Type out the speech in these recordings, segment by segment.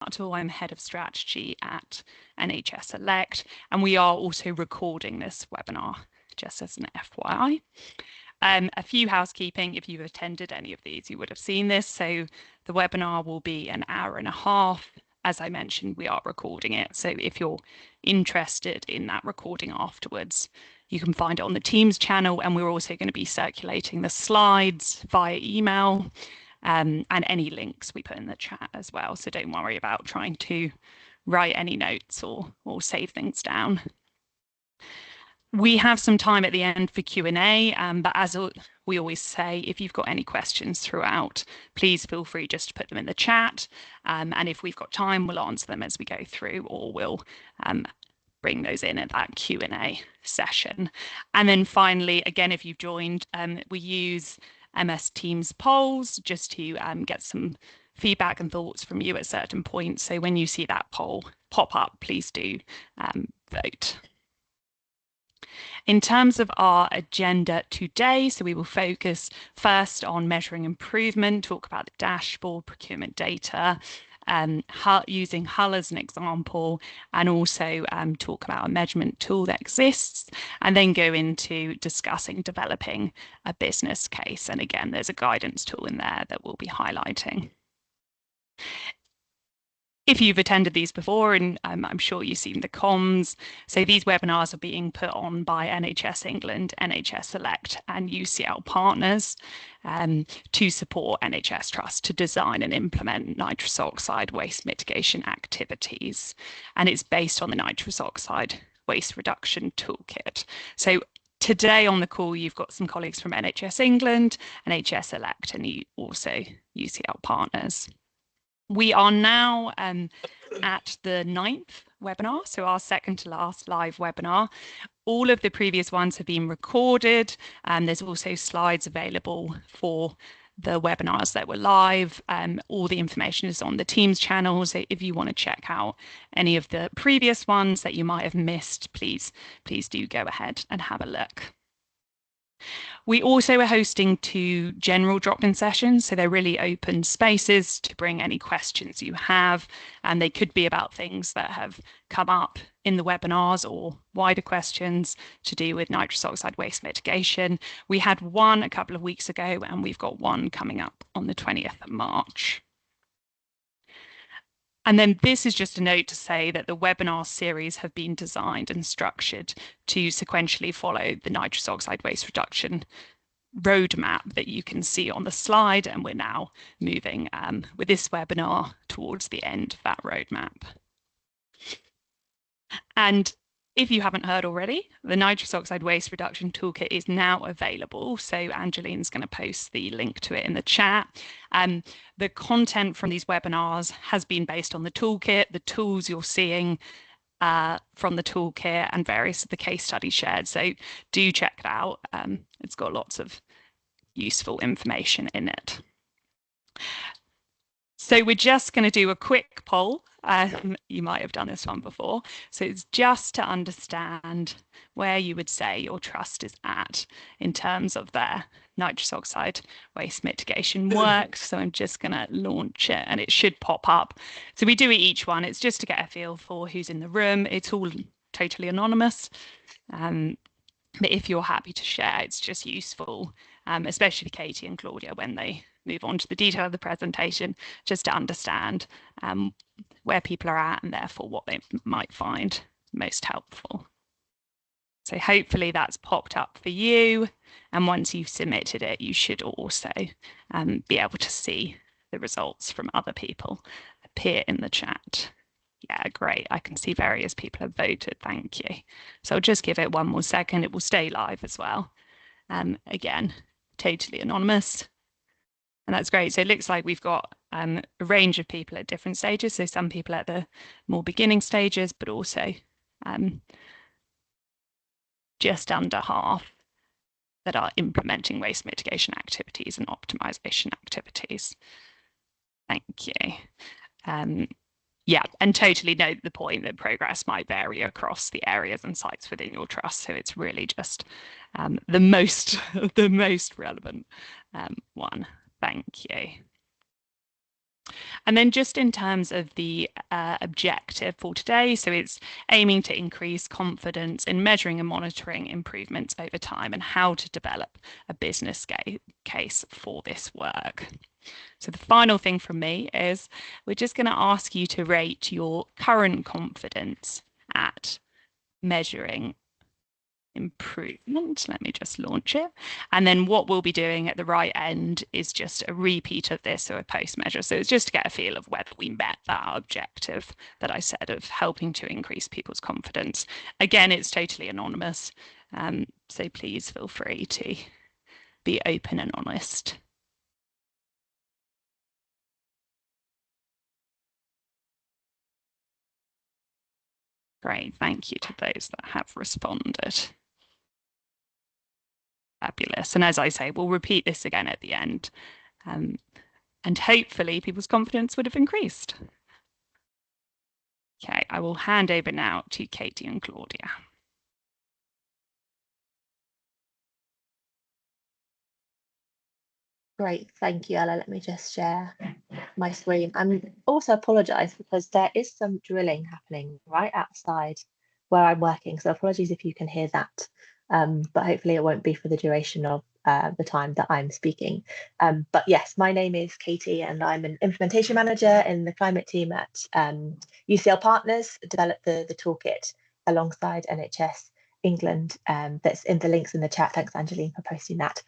Hartall. I'm Head of Strategy at NHS Elect, and we are also recording this webinar, just as an FYI. A few housekeeping. If you've attended any of these, you would have seen this. So the webinar will be an hour and a half. As I mentioned, we are recording it. So if you're interested in that recording afterwards, you can find it on the Teams channel. And we're also going to be circulating the slides via email and any links we put in the chat as well. So don't worry about trying to write any notes or save things down. We have some time at the end for Q&A, but as we always say, if you've got any questions throughout, please feel free just to put them in the chat. And if we've got time, we'll answer them as we go through, or we'll bring those in at that Q&A session. And then finally, again, if you've joined, we use MS Teams polls just to get some feedback and thoughts from you at certain points. So when you see that poll pop up, please do vote. In terms of our agenda today, so we will focus first on measuring improvement, talk about the dashboard, procurement data, using Hull as an example, and also talk about a measurement tool that exists, and then go into discussing developing a business case. And again, there's a guidance tool in there that we'll be highlighting. If you've attended these before, and I'm sure you've seen the comms, so these webinars are being put on by NHS England, NHS Elect and UCL partners to support NHS Trust to design and implement nitrous oxide waste mitigation activities. And it's based on the nitrous oxide waste reduction toolkit. So today on the call, you've got some colleagues from NHS England, NHS Elect and also UCL partners. We are now at the 9th webinar, so our second to last live webinar. All of the previous ones have been recorded, and there's also slides available for the webinars that were live. All the information is on the Teams channel, so if you want to check out any of the previous ones that you might have missed, please do go ahead and have a look. We also are hosting 2 general drop-in sessions, so they're really open spaces to bring any questions you have, and they could be about things that have come up in the webinars or wider questions to do with nitrous oxide waste mitigation. We had one a couple of weeks ago, and we've got one coming up on the 20th of March. And then this is just a note to say that the webinar series have been designed and structured to sequentially follow the nitrous oxide waste reduction roadmap that you can see on the slide. And we're now moving with this webinar towards the end of that roadmap. And if you haven't heard already, the nitrous oxide waste reduction toolkit is now available. So Angeline's going to post the link to it in the chat. The content from these webinars has been based on the toolkit, the tools you're seeing from the toolkit and various of the case studies shared. So do check it out. It's got lots of useful information in it. So we're just going to do a quick poll. You might have done this one before. So it's just to understand where you would say your trust is at in terms of their nitrous oxide waste mitigation work. So I'm just going to launch it and it should pop up. So we do it each one. It's just to get a feel for who's in the room. It's all totally anonymous. But if you're happy to share, it's just useful, especially Katie and Claudia when they move on to the detail of the presentation, just to understand where people are at and therefore what they might find most helpful. So hopefully that's popped up for you. And once you've submitted it, you should also be able to see the results from other people appear in the chat. Yeah, great. I can see various people have voted. Thank you. So I'll just give it one more second. It will stay live as well. Again, totally anonymous. And that's great. So it looks like we've got a range of people at different stages. So some people at the more beginning stages, but also just under half that are implementing waste mitigation activities and optimization activities. Thank you. Yeah, and totally note the point that progress might vary across the areas and sites within your trust. So it's really just the most relevant one. Thank you. And then just in terms of the objective for today, so it's aiming to increase confidence in measuring and monitoring improvements over time and how to develop a business case for this work. So the final thing from me is we're just going to ask you to rate your current confidence at measuring improvement. Let me just launch it. And then what we'll be doing at the right end is just a repeat of this, so a post measure. So it's just to get a feel of whether we met that objective that I said of helping to increase people's confidence. Again, it's totally anonymous. So please feel free to be open and honest. Great, thank you to those that have responded. Fabulous. And as I say, we'll repeat this again at the end. And hopefully people's confidence would have increased. Okay, I will hand over now to Katie and Claudia. Great, thank you, Ella. Let me just share my screen. And also apologise because there is some drilling happening right outside where I'm working. So apologies if you can hear that. But hopefully it won't be for the duration of the time that I'm speaking. But yes, my name is Katie and I'm an implementation manager in the climate team at UCL Partners, developed the toolkit alongside NHS England. That's in the links in the chat. Thanks, Angeline, for posting that.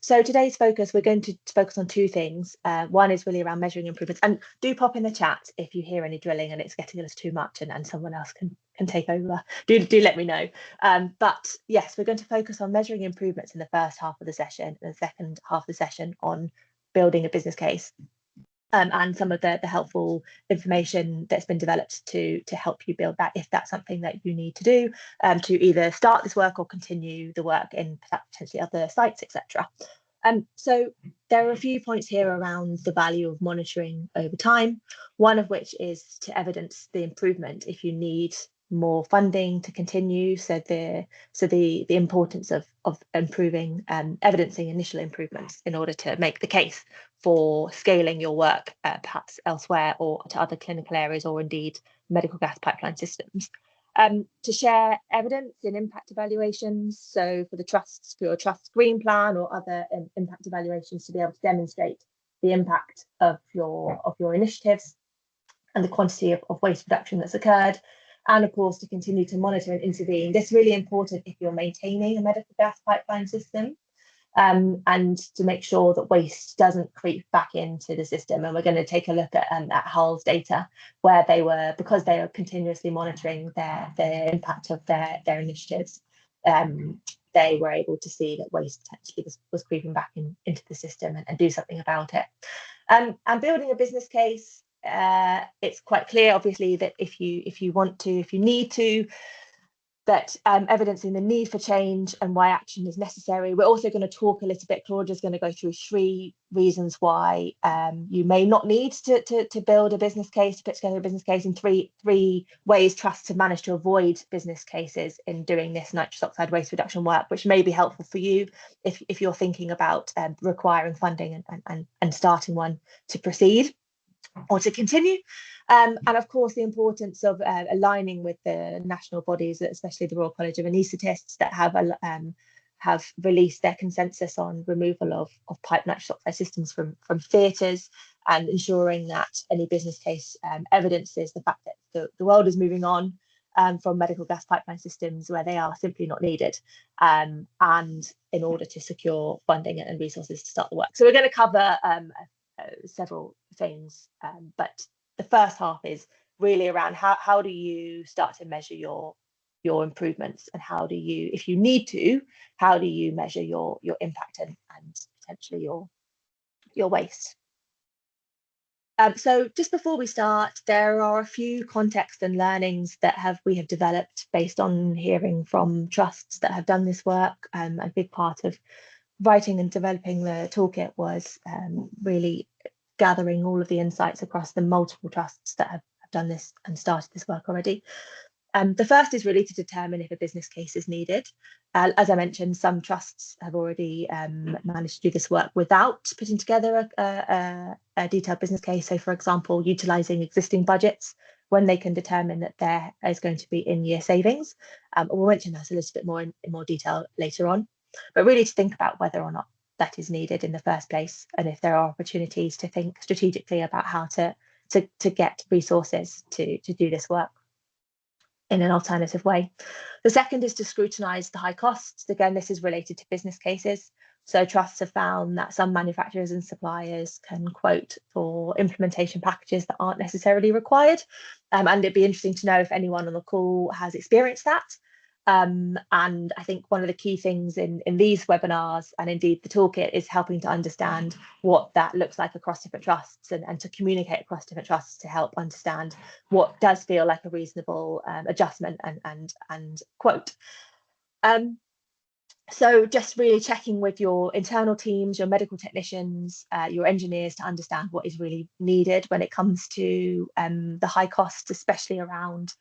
So today's focus, we're going to focus on two things. One is really around measuring improvements, and do pop in the chat if you hear any drilling and it's getting us too much and someone else can take over. Do let me know. But yes, we're going to focus on measuring improvements in the first half of the session, and the second half of the session on building a business case. And some of the helpful information that's been developed to help you build that, if that's something that you need to do, to either start this work or continue the work in potentially other sites, etc. So there are a few points here around the value of monitoring over time, one of which is to evidence the improvement if you need more funding to continue. So the importance of improving, evidencing initial improvements in order to make the case for scaling your work perhaps elsewhere or to other clinical areas, or indeed medical gas pipeline systems. To share evidence in impact evaluations, so for the trusts, for your trust green plan or other impact evaluations, to be able to demonstrate the impact of your initiatives and the quantity of waste reduction that's occurred. And of course, to continue to monitor and intervene. This is really important if you're maintaining a medical gas pipeline system, and to make sure that waste doesn't creep back into the system. And we're going to take a look at Hull's data, where because they are continuously monitoring the impact of their initiatives, they were able to see that waste potentially was creeping back into the system and do something about it. And building a business case, it's quite clear, obviously, that if you need to, that evidencing the need for change and why action is necessary. We're also going to talk a little bit, Claudia's going to go through 3 reasons why you may not need to build a business case, to put together a business case, and three ways trusts have managed to avoid business cases in doing this nitrous oxide waste reduction work, which may be helpful for you if you're thinking about requiring funding and starting one to proceed or to continue. And of course, the importance of aligning with the national bodies, especially the Royal College of Anaesthetists, that have released their consensus on removal of pipe nitrous oxide systems from theatres, and ensuring that any business case evidences the fact that the world is moving on from medical gas pipeline systems where they are simply not needed, and in order to secure funding and resources to start the work. So we're going to cover several things, but the first half is really around how do you start to measure your improvements, and how do you, if you need to, how do you measure your impact and potentially your waste. So just before we start, there are a few context and learnings that we have developed based on hearing from trusts that have done this work. A big part of writing and developing the toolkit was really gathering all of the insights across the multiple trusts that have done this and started this work already. The first is really to determine if a business case is needed. As I mentioned, some trusts have already managed to do this work without putting together a detailed business case. So, for example, utilising existing budgets when they can determine that there is going to be in-year savings. We'll mention that a little bit more in more detail later on. But really to think about whether or not that is needed in the first place, and if there are opportunities to think strategically about how to get resources to do this work in an alternative way. The second is to scrutinise the high costs. Again, this is related to business cases. So trusts have found that some manufacturers and suppliers can quote for implementation packages that aren't necessarily required. And it'd be interesting to know if anyone on the call has experienced that. And I think one of the key things in these webinars, and indeed the toolkit, is helping to understand what that looks like across different trusts, and to communicate across different trusts to help understand what does feel like a reasonable adjustment and quote. So just really checking with your internal teams, your medical technicians, your engineers, to understand what is really needed when it comes to the high costs, especially around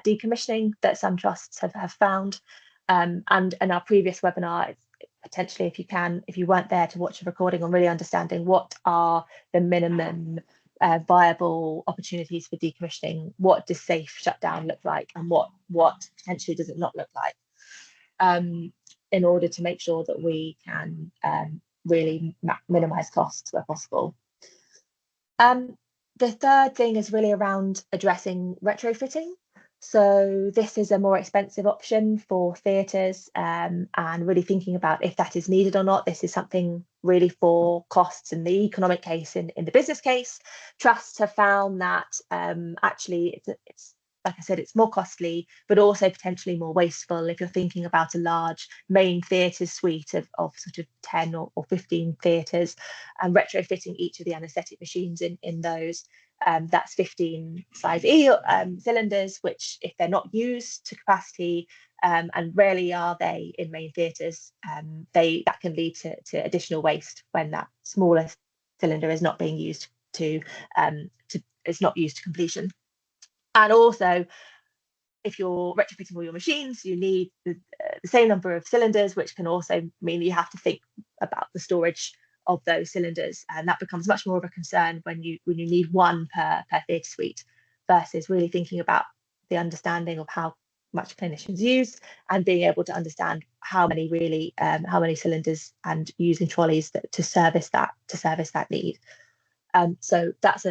decommissioning that some trusts have found. And in our previous webinar, potentially, if you weren't there to watch a recording, on really understanding what are the minimum viable opportunities for decommissioning, what does safe shutdown look like, and what potentially does it not look like, in order to make sure that we can really minimize costs where possible. The third thing is really around addressing retrofitting. So this is a more expensive option for theatres, and really thinking about if that is needed or not. This is something really for costs in the economic case. In the business case, trusts have found that actually it's like I said, it's more costly, but also potentially more wasteful if you're thinking about a large main theatre suite of sort of 10 or 15 theatres, and retrofitting each of the anaesthetic machines in those. That's 15 size E cylinders, which, if they're not used to capacity, and rarely are they in main theatres, that can lead to additional waste when that smaller cylinder is not being used it's not used to completion. And also, if you're retrofitting all your machines, you need the same number of cylinders, which can also mean you have to think about the storage of those cylinders, and that becomes much more of a concern when you need one per theatre suite, versus really thinking about the understanding of how much clinicians use, and being able to understand how many cylinders, and using trolleys to service that need. So that's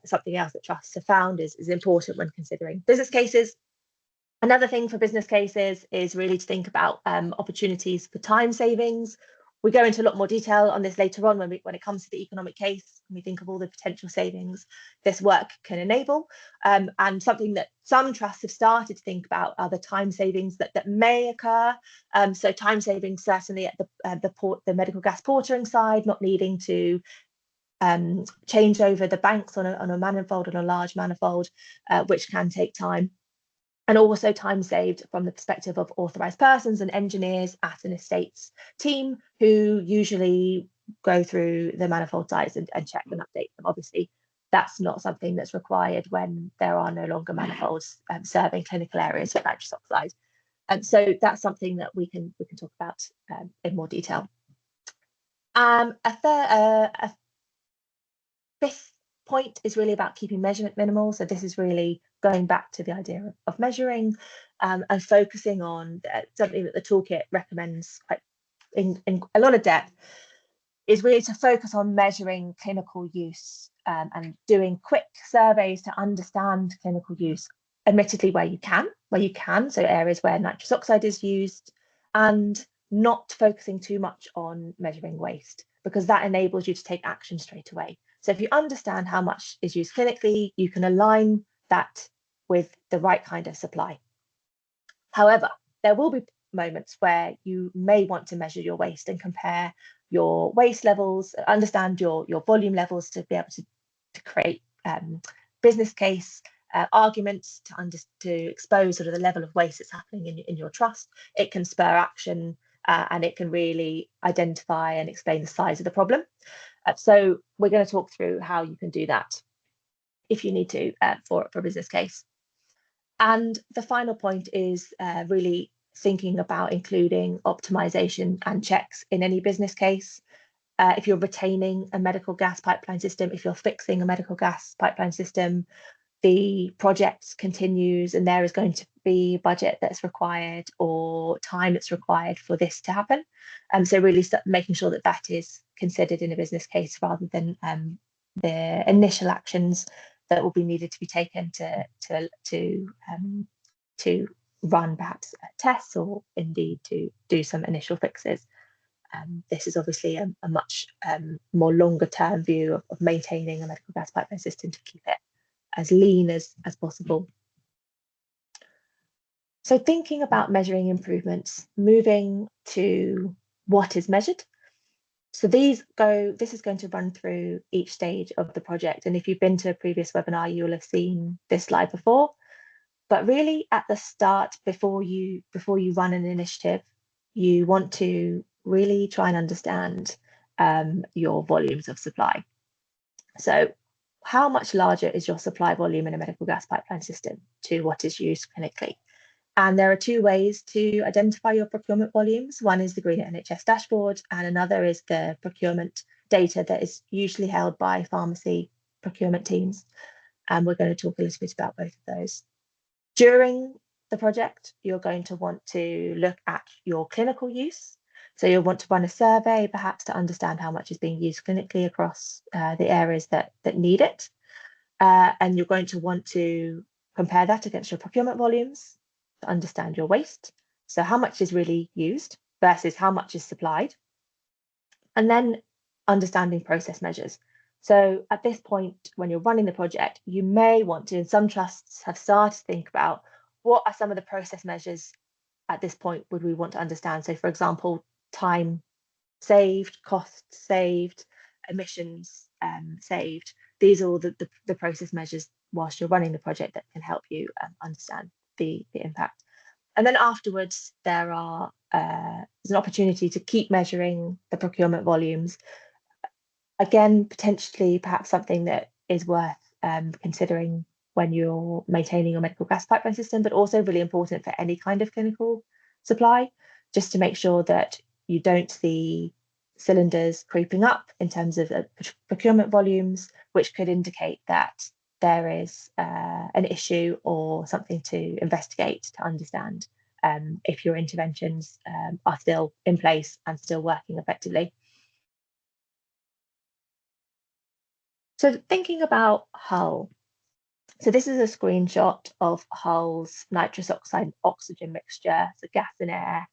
something else that trusts have found is important when considering business cases. Another thing for business cases is really to think about opportunities for time savings. We go into a lot more detail on this later on when it comes to the economic case, and we think of all the potential savings this work can enable. And something that some trusts have started to think about are the time savings that may occur. So time savings certainly at the medical gas portering side, not needing to change over the banks on a manifold, on a large manifold, which can take time. And also time saved from the perspective of authorised persons and engineers at an estates team, who usually go through the manifold sites and check and update them. Obviously, that's not something that's required when there are no longer manifolds serving clinical areas for nitrous oxide. And so that's something that we can talk about in more detail. A fifth point is really about keeping measurement minimal. So this is really going back to the idea of measuring, and focusing on something that the toolkit recommends quite in a lot of depth, is really to focus on measuring clinical use, and doing quick surveys to understand clinical use, admittedly where you can, so areas where nitrous oxide is used, and not focusing too much on measuring waste, because that enables you to take action straight away. So if you understand how much is used clinically, you can align that with the right kind of supply. However, there will be moments where you may want to measure your waste and compare your waste levels, understand your volume levels, to be able to create business case arguments to expose sort of the level of waste that's happening in your trust. It can spur action, and it can really identify and explain the size of the problem. So we're going to talk through how you can do that if you need to for a business case. And the final point is really thinking about including optimization and checks in any business case. If you're retaining a medical gas pipeline system, if you're fixing a medical gas pipeline system, the project continues and there is going to be budget that's required or time that's required for this to happen. So really making sure that that is considered in a business case rather than the initial actions that will be needed to be taken to run perhaps tests or indeed to do some initial fixes. This is obviously a much more longer term view of maintaining a medical gas pipeline system to keep it as lean as possible. So thinking about measuring improvements, moving to what is measured. So this is going to run through each stage of the project. And if you've been to a previous webinar, you will have seen this slide before. But really at the start, before you run an initiative, you want to really try and understand your volumes of supply. So how much larger is your supply volume in a medical gas pipeline system to what is used clinically? And there are two ways to identify your procurement volumes. One is the Greenit NHS dashboard, and another is the procurement data that is usually held by pharmacy procurement teams. And we're going to talk a little bit about both of those. During the project, you're going to want to look at your clinical use. So you'll want to run a survey, perhaps to understand how much is being used clinically across the areas that need it. And you're going to want to compare that against your procurement volumes to understand your waste. So how much is really used versus how much is supplied. And then understanding process measures. So at this point, when you're running the project, you may want to, and some trusts have started to think about what are some of the process measures at this point would we want to understand. So for example, time saved, costs saved, emissions saved. These are all the process measures whilst you're running the project that can help you understand the impact. And then afterwards, there's an opportunity to keep measuring the procurement volumes. Again, potentially perhaps something that is worth considering when you're maintaining your medical gas pipeline system, but also really important for any kind of clinical supply, just to make sure that you don't see cylinders creeping up in terms of procurement volumes, which could indicate that there is an issue or something to investigate to understand if your interventions are still in place and still working effectively. So thinking about Hull. So this is a screenshot of Hull's nitrous oxide oxygen mixture, so gas and air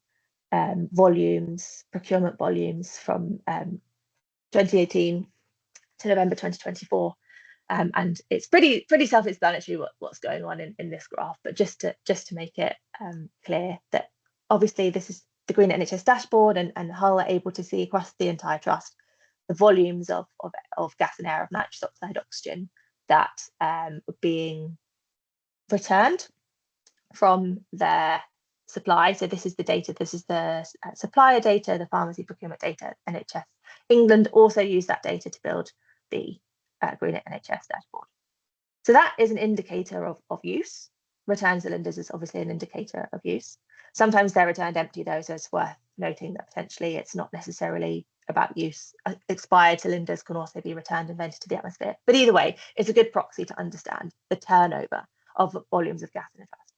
volumes, procurement volumes from 2018 to November 2024. And it's pretty self-explanatory what's going on in this graph, but just to make it clear that obviously this is the Greenit NHS dashboard, and Hull are able to see across the entire trust the volumes of gas and air of nitrous oxide oxygen that are being returned from their supply. So this is the data, this is the supplier data, the pharmacy procurement data. NHS England also use that data to build the Greenit NHS dashboard. So that is an indicator of use. Return cylinders is obviously an indicator of use. Sometimes they're returned empty though, so it's worth noting that potentially it's not necessarily about use. Expired cylinders can also be returned and vented to the atmosphere. But either way, it's a good proxy to understand the turnover of volumes of gas in a trust.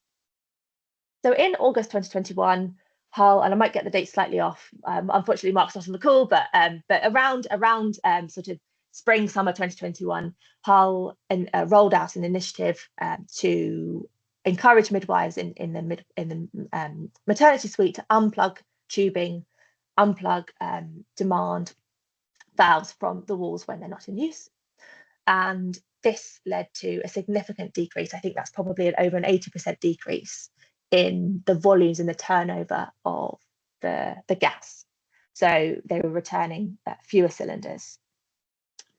So in August 2021, Hull, and I might get the date slightly off, unfortunately Mark's not on the call, but around sort of spring, summer 2021, Hull rolled out an initiative to encourage midwives in the maternity suite to unplug tubing, unplug demand valves from the walls when they're not in use. And this led to a significant decrease. I think that's probably over an 80% decrease in the volumes and the turnover of the gas. So they were returning fewer cylinders,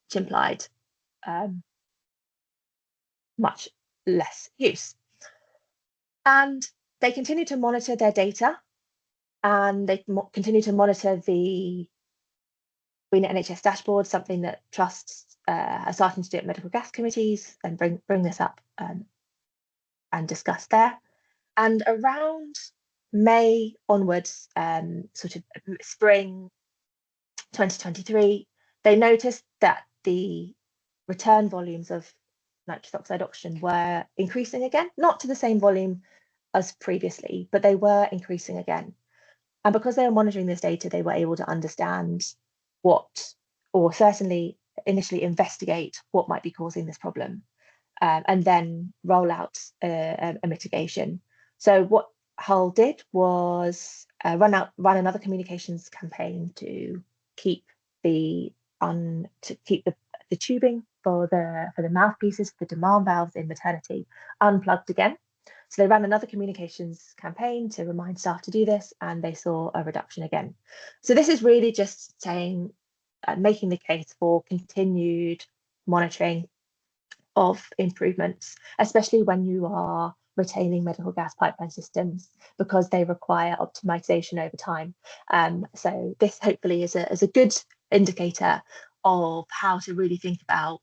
which implied much less use. And they continue to monitor their data, and they continue to monitor the Greenit NHS dashboard, something that trusts are starting to do at medical gas committees, and bring this up discussed there. And around May onwards, sort of spring 2023, they noticed that the return volumes of nitrous oxide oxygen were increasing again, not to the same volume as previously, but they were increasing again. And because they were monitoring this data, they were able to understand what, or certainly initially investigate what might be causing this problem, and then roll out a mitigation. So what Hull did was run another communications campaign to keep the tubing for the mouthpieces, the demand valves in maternity, unplugged again. So they ran another communications campaign to remind staff to do this, and they saw a reduction again. So this is really just saying, making the case for continued monitoring of improvements, especially when you are retaining medical gas pipeline systems, because they require optimization over time. So this hopefully is a good indicator of how to really think about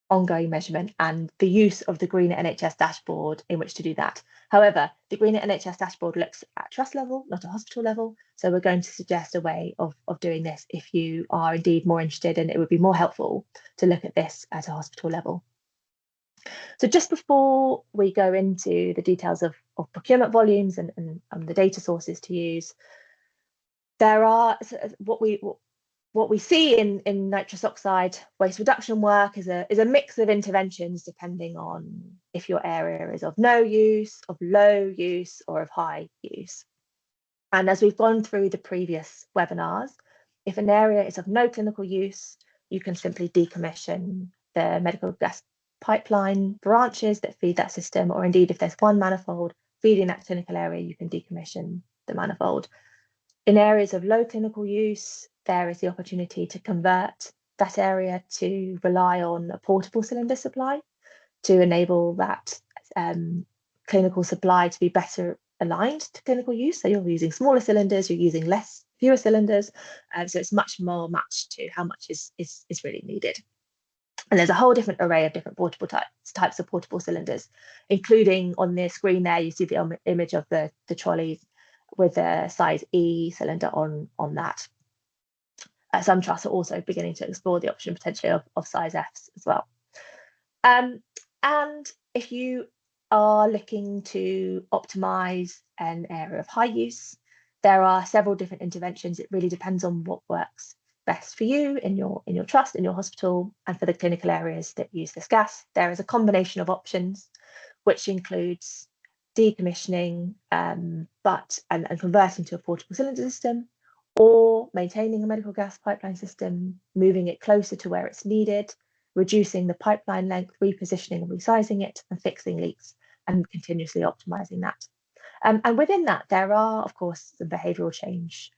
ongoing measurement and the use of the Greener NHS dashboard in which to do that. However, the Greener NHS dashboard looks at trust level, not a hospital level. So we're going to suggest a way of doing this if you are indeed more interested, and it would be more helpful to look at this at a hospital level. So just before we go into the details of procurement volumes and the data sources to use, there are what we see in nitrous oxide waste reduction work is a mix of interventions depending on if your area is of no use, of low use, or of high use. And as we've gone through the previous webinars, if an area is of no clinical use, you can simply decommission the medical gas pipeline branches that feed that system, or indeed if there's one manifold feeding that clinical area, you can decommission the manifold. In areas of low clinical use, there is the opportunity to convert that area to rely on a portable cylinder supply to enable that clinical supply to be better aligned to clinical use. So you're using smaller cylinders, you're using fewer cylinders, so it's much more matched to how much is really needed. And there's a whole different array of different portable types of portable cylinders, including on the screen there, you see the image of the trolleys with a size E cylinder on that. Some trusts are also beginning to explore the option potentially of size Fs as well. And if you are looking to optimize an area of high use, there are several different interventions. It really depends on what works best for you in your trust, in your hospital, and for the clinical areas that use this gas. There is a combination of options, which includes decommissioning and converting to a portable cylinder system, or maintaining a medical gas pipeline system, moving it closer to where it's needed, reducing the pipeline length, repositioning and resizing it, and fixing leaks, and continuously optimizing that. And within that, there are, of course, some behavioural change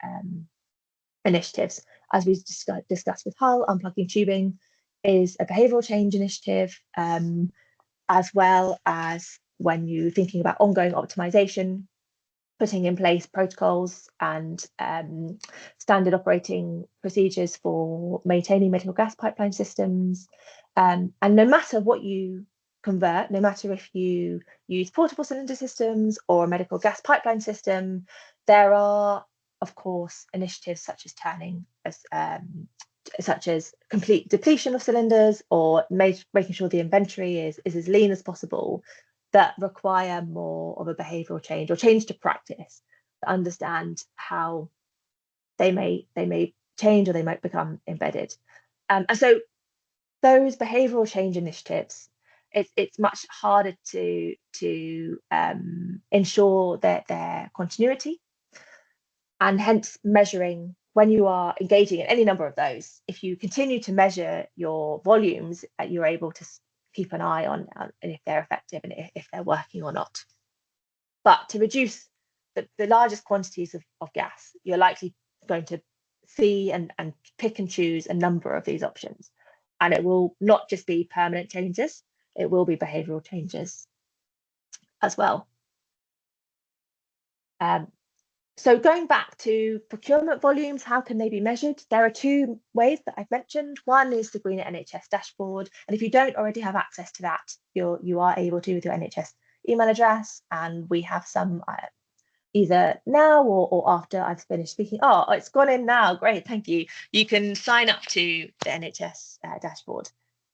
initiatives. As we discussed with Hull, unplugging tubing is a behavioural change initiative, as well as when you're thinking about ongoing optimization, putting in place protocols and standard operating procedures for maintaining medical gas pipeline systems. And no matter what you convert, no matter if you use portable cylinder systems or a medical gas pipeline system, there are, of course, initiatives such as such as complete depletion of cylinders, or making sure the inventory is as lean as possible, that require more of a behavioural change or change to practice to understand how they may change or they might become embedded. And so those behavioural change initiatives, it's much harder to ensure that their continuity, and hence measuring when you are engaging in any number of those. If you continue to measure your volumes, you're able to keep an eye on if they're effective and if they're working or not. But to reduce the largest quantities of gas, you're likely going to see and pick and choose a number of these options. And it will not just be permanent changes, it will be behavioural changes as well. So going back to procurement volumes, how can they be measured? There are two ways that I've mentioned. One is the Greener NHS dashboard. And if you don't already have access to that, you are able to with your NHS email address, and we have some either now or after I've finished speaking. Oh, it's gone in now. Great, thank you. You can sign up to the NHS dashboard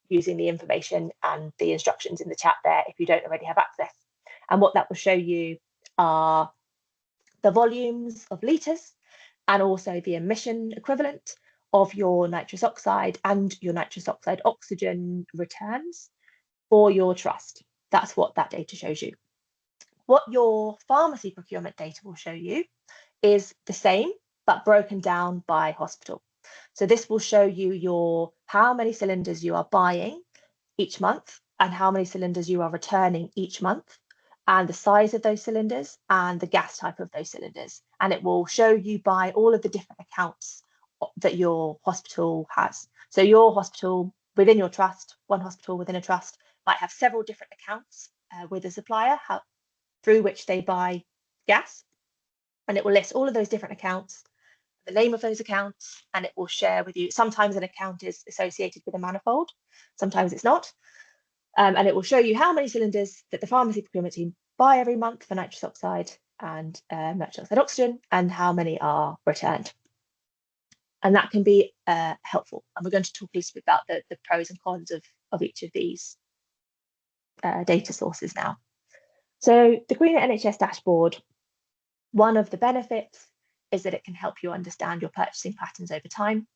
using the information and the instructions in the chat there if you don't already have access. And what that will show you are the volumes of litres and also the emission equivalent of your nitrous oxide and your nitrous oxide oxygen returns for your trust. That's what that data shows you. What your pharmacy procurement data will show you is the same, but broken down by hospital. So this will show you how many cylinders you are buying each month and how many cylinders you are returning each month, and the size of those cylinders and the gas type of those cylinders. And it will show you by all of the different accounts that your hospital has. So your hospital within your trust, one hospital within a trust, might have several different accounts with a supplier through which they buy gas, and it will list all of those different accounts, the name of those accounts, and it will share with you. Sometimes an account is associated with a manifold, sometimes it's not. And it will show you how many cylinders that the pharmacy procurement team buy every month for nitrous oxide and nitrous oxide oxygen, and how many are returned. And that can be helpful. And we're going to talk a little bit about the pros and cons of each of these data sources now. So the Greener NHS dashboard, one of the benefits is that it can help you understand your purchasing patterns over time.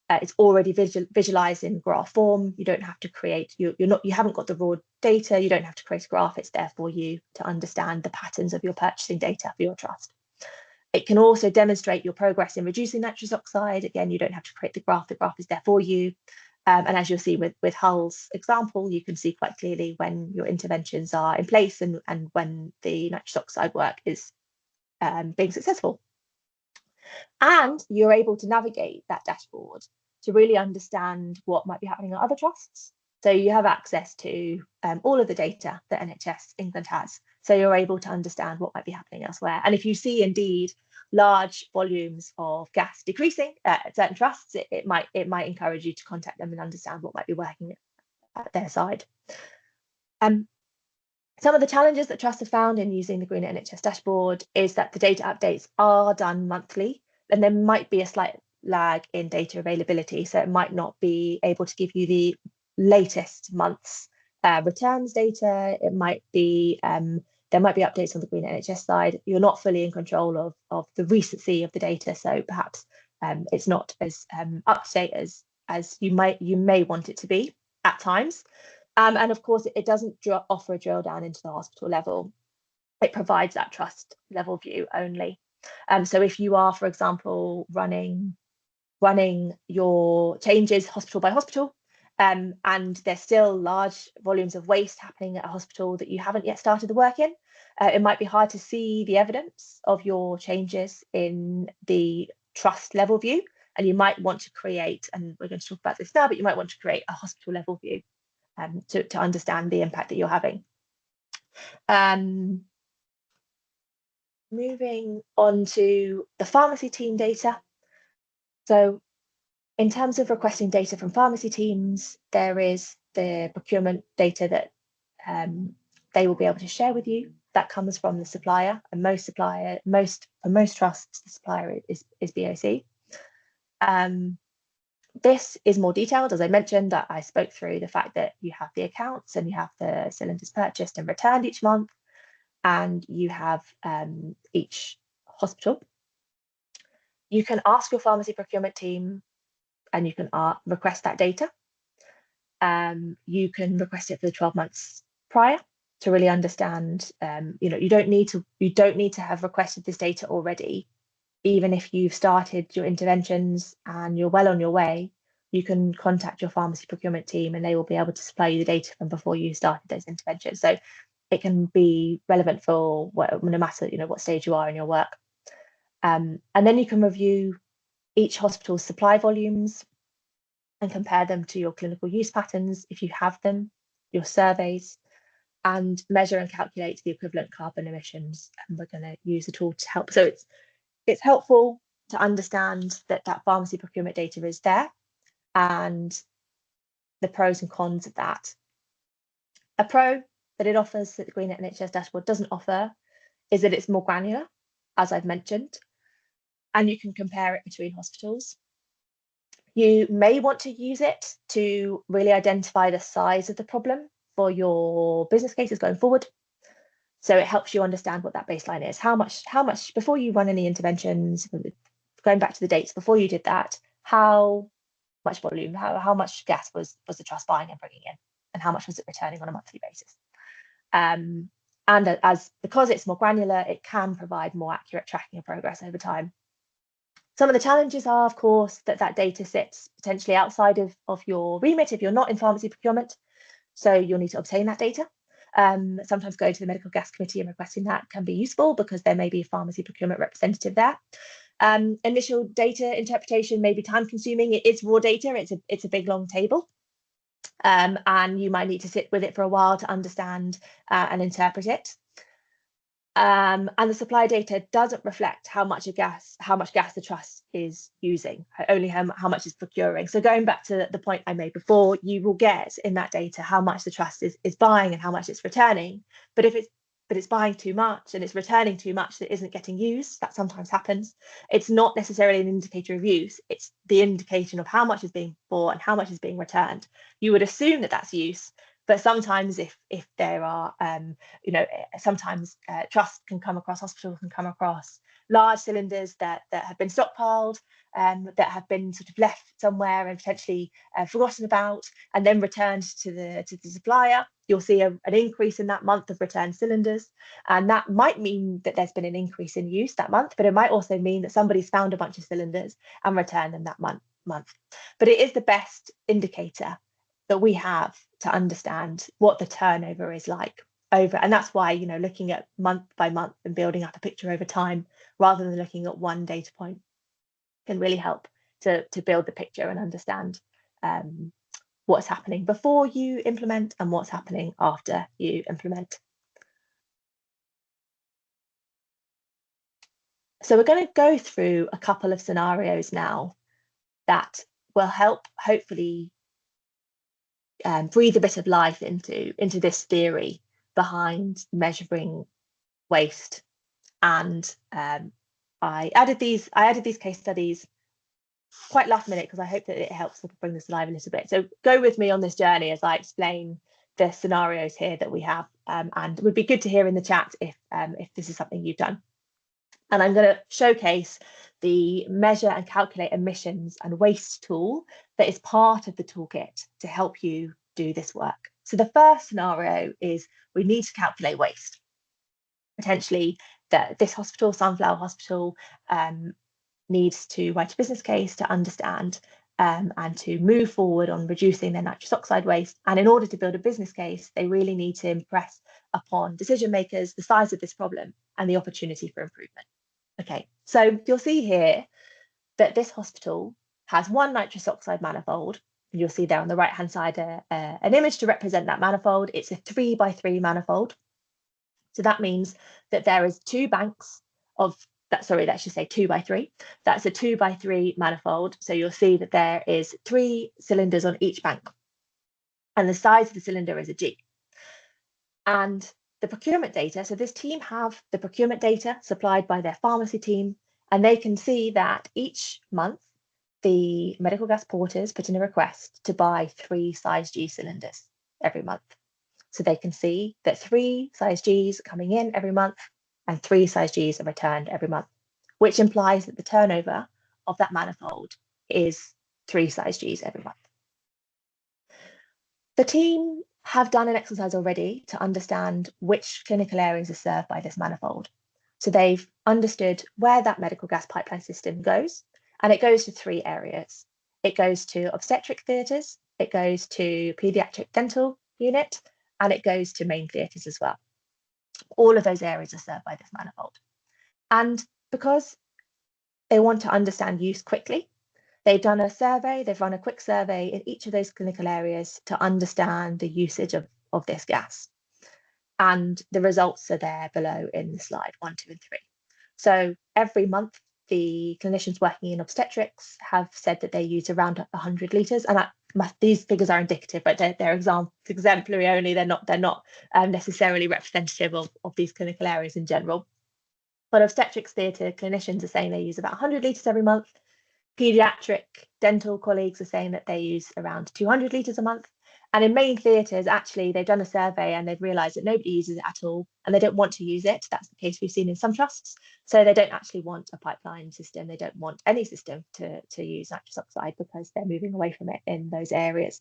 It's already visualized in graph form. You don't have to create, you haven't got the raw data, you don't have to create a graph. It's there for you to understand the patterns of your purchasing data for your trust. It can also demonstrate your progress in reducing nitrous oxide. Again, you don't have to create the graph is there for you. And as you'll see with Hull's example, you can see quite clearly when your interventions are in place and when the nitrous oxide work is being successful. And you're able to navigate that dashboard to really understand what might be happening at other trusts. So you have access to all of the data that NHS England has. So you're able to understand what might be happening elsewhere. And if you see indeed large volumes of gas decreasing at certain trusts, it might encourage you to contact them and understand what might be working at their side. Some of the challenges that trusts have found in using the Greener NHS dashboard is that the data updates are done monthly, and there might be a slight lag in data availability. So it might not be able to give you the latest month's returns data. It might be there might be updates on the Greener NHS side. You're not fully in control of the recency of the data, so perhaps it's not as up to date as you may want it to be at times. And of course, it doesn't offer a drill down into the hospital level. It provides that trust level view only. So if you are, for example, running your changes hospital by hospital, and there's still large volumes of waste happening at a hospital that you haven't yet started the work in, it might be hard to see the evidence of your changes in the trust level view. And you might want to create, and we're going to talk about this now, but you might want to create a hospital level view to understand the impact that you're having. Moving on to the pharmacy team data. So in terms of requesting data from pharmacy teams, there is the procurement data that they will be able to share with you. That comes from the supplier, and for most trusts, the supplier is BOC. This is more detailed, as I mentioned, that I spoke through the fact that you have the accounts and you have the cylinders purchased and returned each month, and you have each hospital. You can ask your pharmacy procurement team and you can request that data. You can request it for the 12 months prior to really understand. You don't need to have requested this data already. Even if you've started your interventions and you're well on your way, you can contact your pharmacy procurement team and they will be able to supply you the data from before you started those interventions. So it can be relevant for no matter what stage you are in your work. And then you can review each hospital's supply volumes and compare them to your clinical use patterns if you have them, your surveys, and measure and calculate the equivalent carbon emissions. And we're going to use the tool to help. So it's helpful to understand that pharmacy procurement data is there and the pros and cons of that. A pro that it offers that the GreenNet NHS dashboard doesn't offer is that it's more granular, as I've mentioned, and you can compare it between hospitals. You may want to use it to really identify the size of the problem for your business cases going forward. So it helps you understand what that baseline is. How much before you run any interventions, going back to the dates before you did that, how much volume, how much gas was the trust buying and bringing in, and how much was it returning on a monthly basis? And because it's more granular, it can provide more accurate tracking of progress over time. Some of the challenges are, of course, that data sits potentially outside of your remit if you're not in pharmacy procurement. So you'll need to obtain that data. Sometimes going to the Medical Gas Committee and requesting that can be useful because there may be a pharmacy procurement representative there. Initial data interpretation may be time consuming. It is raw data, it's a big long table. And you might need to sit with it for a while to understand and interpret it. And the supply data doesn't reflect how much gas the trust is using, only how much it's procuring. So going back to the point I made before, you will get in that data how much the trust is buying and how much it's returning. But if it's buying too much and it's returning too much that isn't getting used, that sometimes happens. It's not necessarily an indicator of use, it's the indication of how much is being bought and how much is being returned. You would assume that that's use, but sometimes if there are, sometimes trusts can come across, hospitals can come across large cylinders that have been stockpiled, that have been sort of left somewhere and potentially forgotten about and then returned to the supplier. You'll see an increase in that month of returned cylinders. And that might mean that there's been an increase in use that month, but it might also mean that somebody's found a bunch of cylinders and returned them that month. But it is the best indicator that we have to understand what the turnover is like over, and that's why, looking at month by month and building up a picture over time rather than looking at one data point can really help to build the picture and understand what's happening before you implement and what's happening after you implement. So we're going to go through a couple of scenarios now that will help hopefully breathe a bit of life into this theory behind measuring waste. And I added these case studies quite last minute because I hope that it helps bring this alive a little bit. So go with me on this journey as I explain the scenarios here that we have, and it would be good to hear in the chat if this is something you've done. And I'm going to showcase the measure and calculate emissions and waste tool that is part of the toolkit to help you do this work. So the first scenario is we need to calculate waste. Potentially that this hospital, Sunflower Hospital, needs to write a business case to understand and to move forward on reducing their nitrous oxide waste. And in order to build a business case, they really need to impress upon decision makers the size of this problem and the opportunity for improvement. Okay, so you'll see here that this hospital has one nitrous oxide manifold. And you'll see there on the right hand side an image to represent that manifold. It's a 3x3 manifold. So that means that there is two banks of that, sorry, that should say 2x3. That's a 2x3 manifold. So you'll see that there is 3 cylinders on each bank. And the size of the cylinder is a G. And the procurement data, so this team have the procurement data supplied by their pharmacy team, and they can see that each month the medical gas porters put in a request to buy 3 size G cylinders every month. So they can see that 3 size Gs are coming in every month and 3 size Gs are returned every month, which implies that the turnover of that manifold is 3 size Gs every month. The team have done an exercise already to understand which clinical areas are served by this manifold. So they've understood where that medical gas pipeline system goes, and it goes to 3 areas. It goes to obstetric theatres, it goes to paediatric dental unit, and it goes to main theatres as well. All of those areas are served by this manifold. And because they want to understand use quickly, they've done a survey, they've run a quick survey in each of those clinical areas to understand the usage of this gas. And the results are there below in the slide, 1, 2, and 3. So every month, the clinicians working in obstetrics have said that they use around 100 litres. And these figures are indicative, but they're exemplary only. They're not necessarily representative of these clinical areas in general. But obstetrics theatre clinicians are saying they use about 100 litres every month. Paediatric dental colleagues are saying that they use around 200 litres a month. And in main theatres, actually, they've done a survey and they've realised that nobody uses it at all and they don't want to use it. That's the case we've seen in some trusts. So they don't actually want a pipeline system. They don't want any system to use nitrous oxide because they're moving away from it in those areas.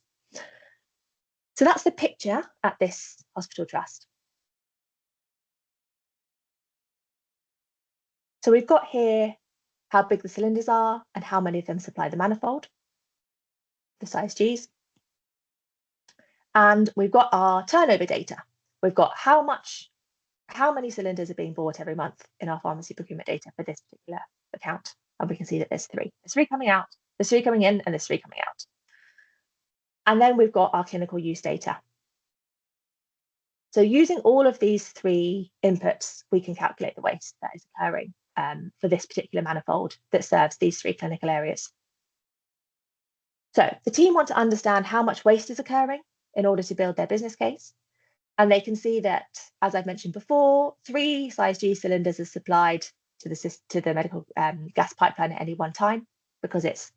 So that's the picture at this hospital trust. So we've got here how big the cylinders are and how many of them supply the manifold, the size Gs. And we've got our turnover data. We've got how many cylinders are being bought every month in our pharmacy procurement data for this particular account. And we can see that there's 3. There's 3 coming out, there's 3 coming in, and there's 3 coming out. And then we've got our clinical use data. So using all of these 3 inputs, we can calculate the waste that is occurring for this particular manifold that serves these 3 clinical areas. So the team want to understand how much waste is occurring in order to build their business case. And they can see that, as I've mentioned before, 3 size G cylinders are supplied to the medical gas pipeline at any one time, because it's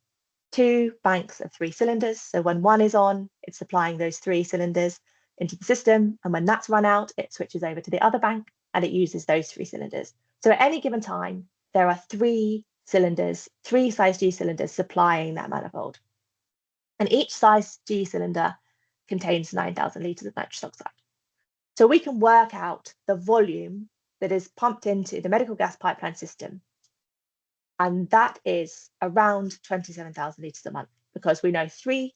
2 banks of 3 cylinders. So when one is on, it's supplying those 3 cylinders into the system. And when that's run out, it switches over to the other bank and it uses those 3 cylinders. So at any given time, there are 3 cylinders, 3 size G cylinders supplying that manifold. And each size G cylinder contains 9,000 litres of nitrous oxide. So we can work out the volume that is pumped into the medical gas pipeline system. And that is around 27,000 litres a month, because we know 3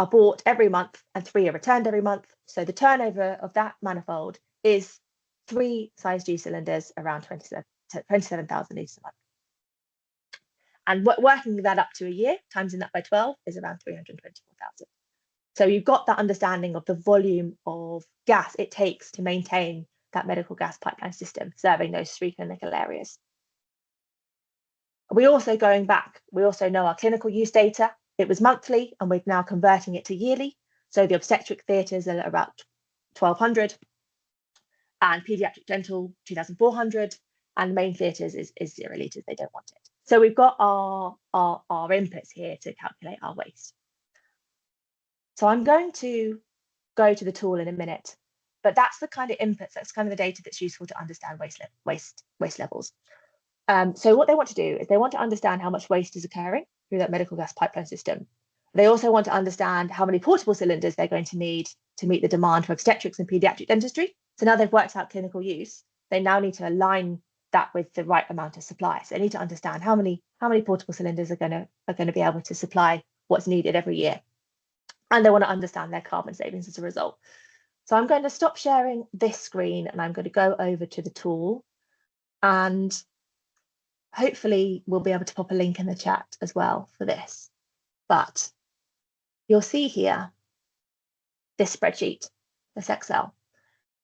are bought every month and 3 are returned every month. So the turnover of that manifold is 3 size G cylinders around 27,000 litres a month. And working that up to a year, timesing that by 12, is around 324,000. So you've got that understanding of the volume of gas it takes to maintain that medical gas pipeline system serving those 3 clinical areas. We also know our clinical use data. It was monthly and we're now converting it to yearly. So the obstetric theatres are about 1,200 and paediatric dental 2,400, and main theatres is 0 litres, they don't want it. So we've got our inputs here to calculate our waste. So I'm going to go to the tool in a minute, but that's the kind of inputs, that's kind of the data that's useful to understand waste levels. So what they want to do is they want to understand how much waste is occurring through that medical gas pipeline system. They also want to understand how many portable cylinders they're going to need to meet the demand for obstetrics and paediatric dentistry. So now they've worked out clinical use, they now need to align that with the right amount of supply. So they need to understand how many portable cylinders are going to be able to supply what's needed every year. And they want to understand their carbon savings as a result. So I'm going to stop sharing this screen and I'm going to go over to the tool, and hopefully we'll be able to pop a link in the chat as well for this. But you'll see here this spreadsheet, this Excel,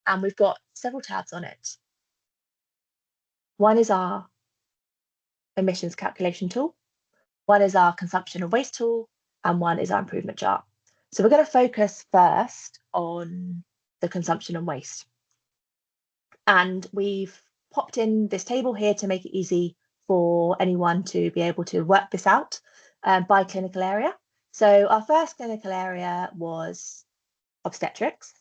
and we've got several tabs on it. One is our emissions calculation tool, one is our consumption and waste tool, and one is our improvement chart. So we're going to focus first on the consumption and waste. And we've popped in this table here to make it easy for anyone to be able to work this out by clinical area. So our first clinical area was obstetrics.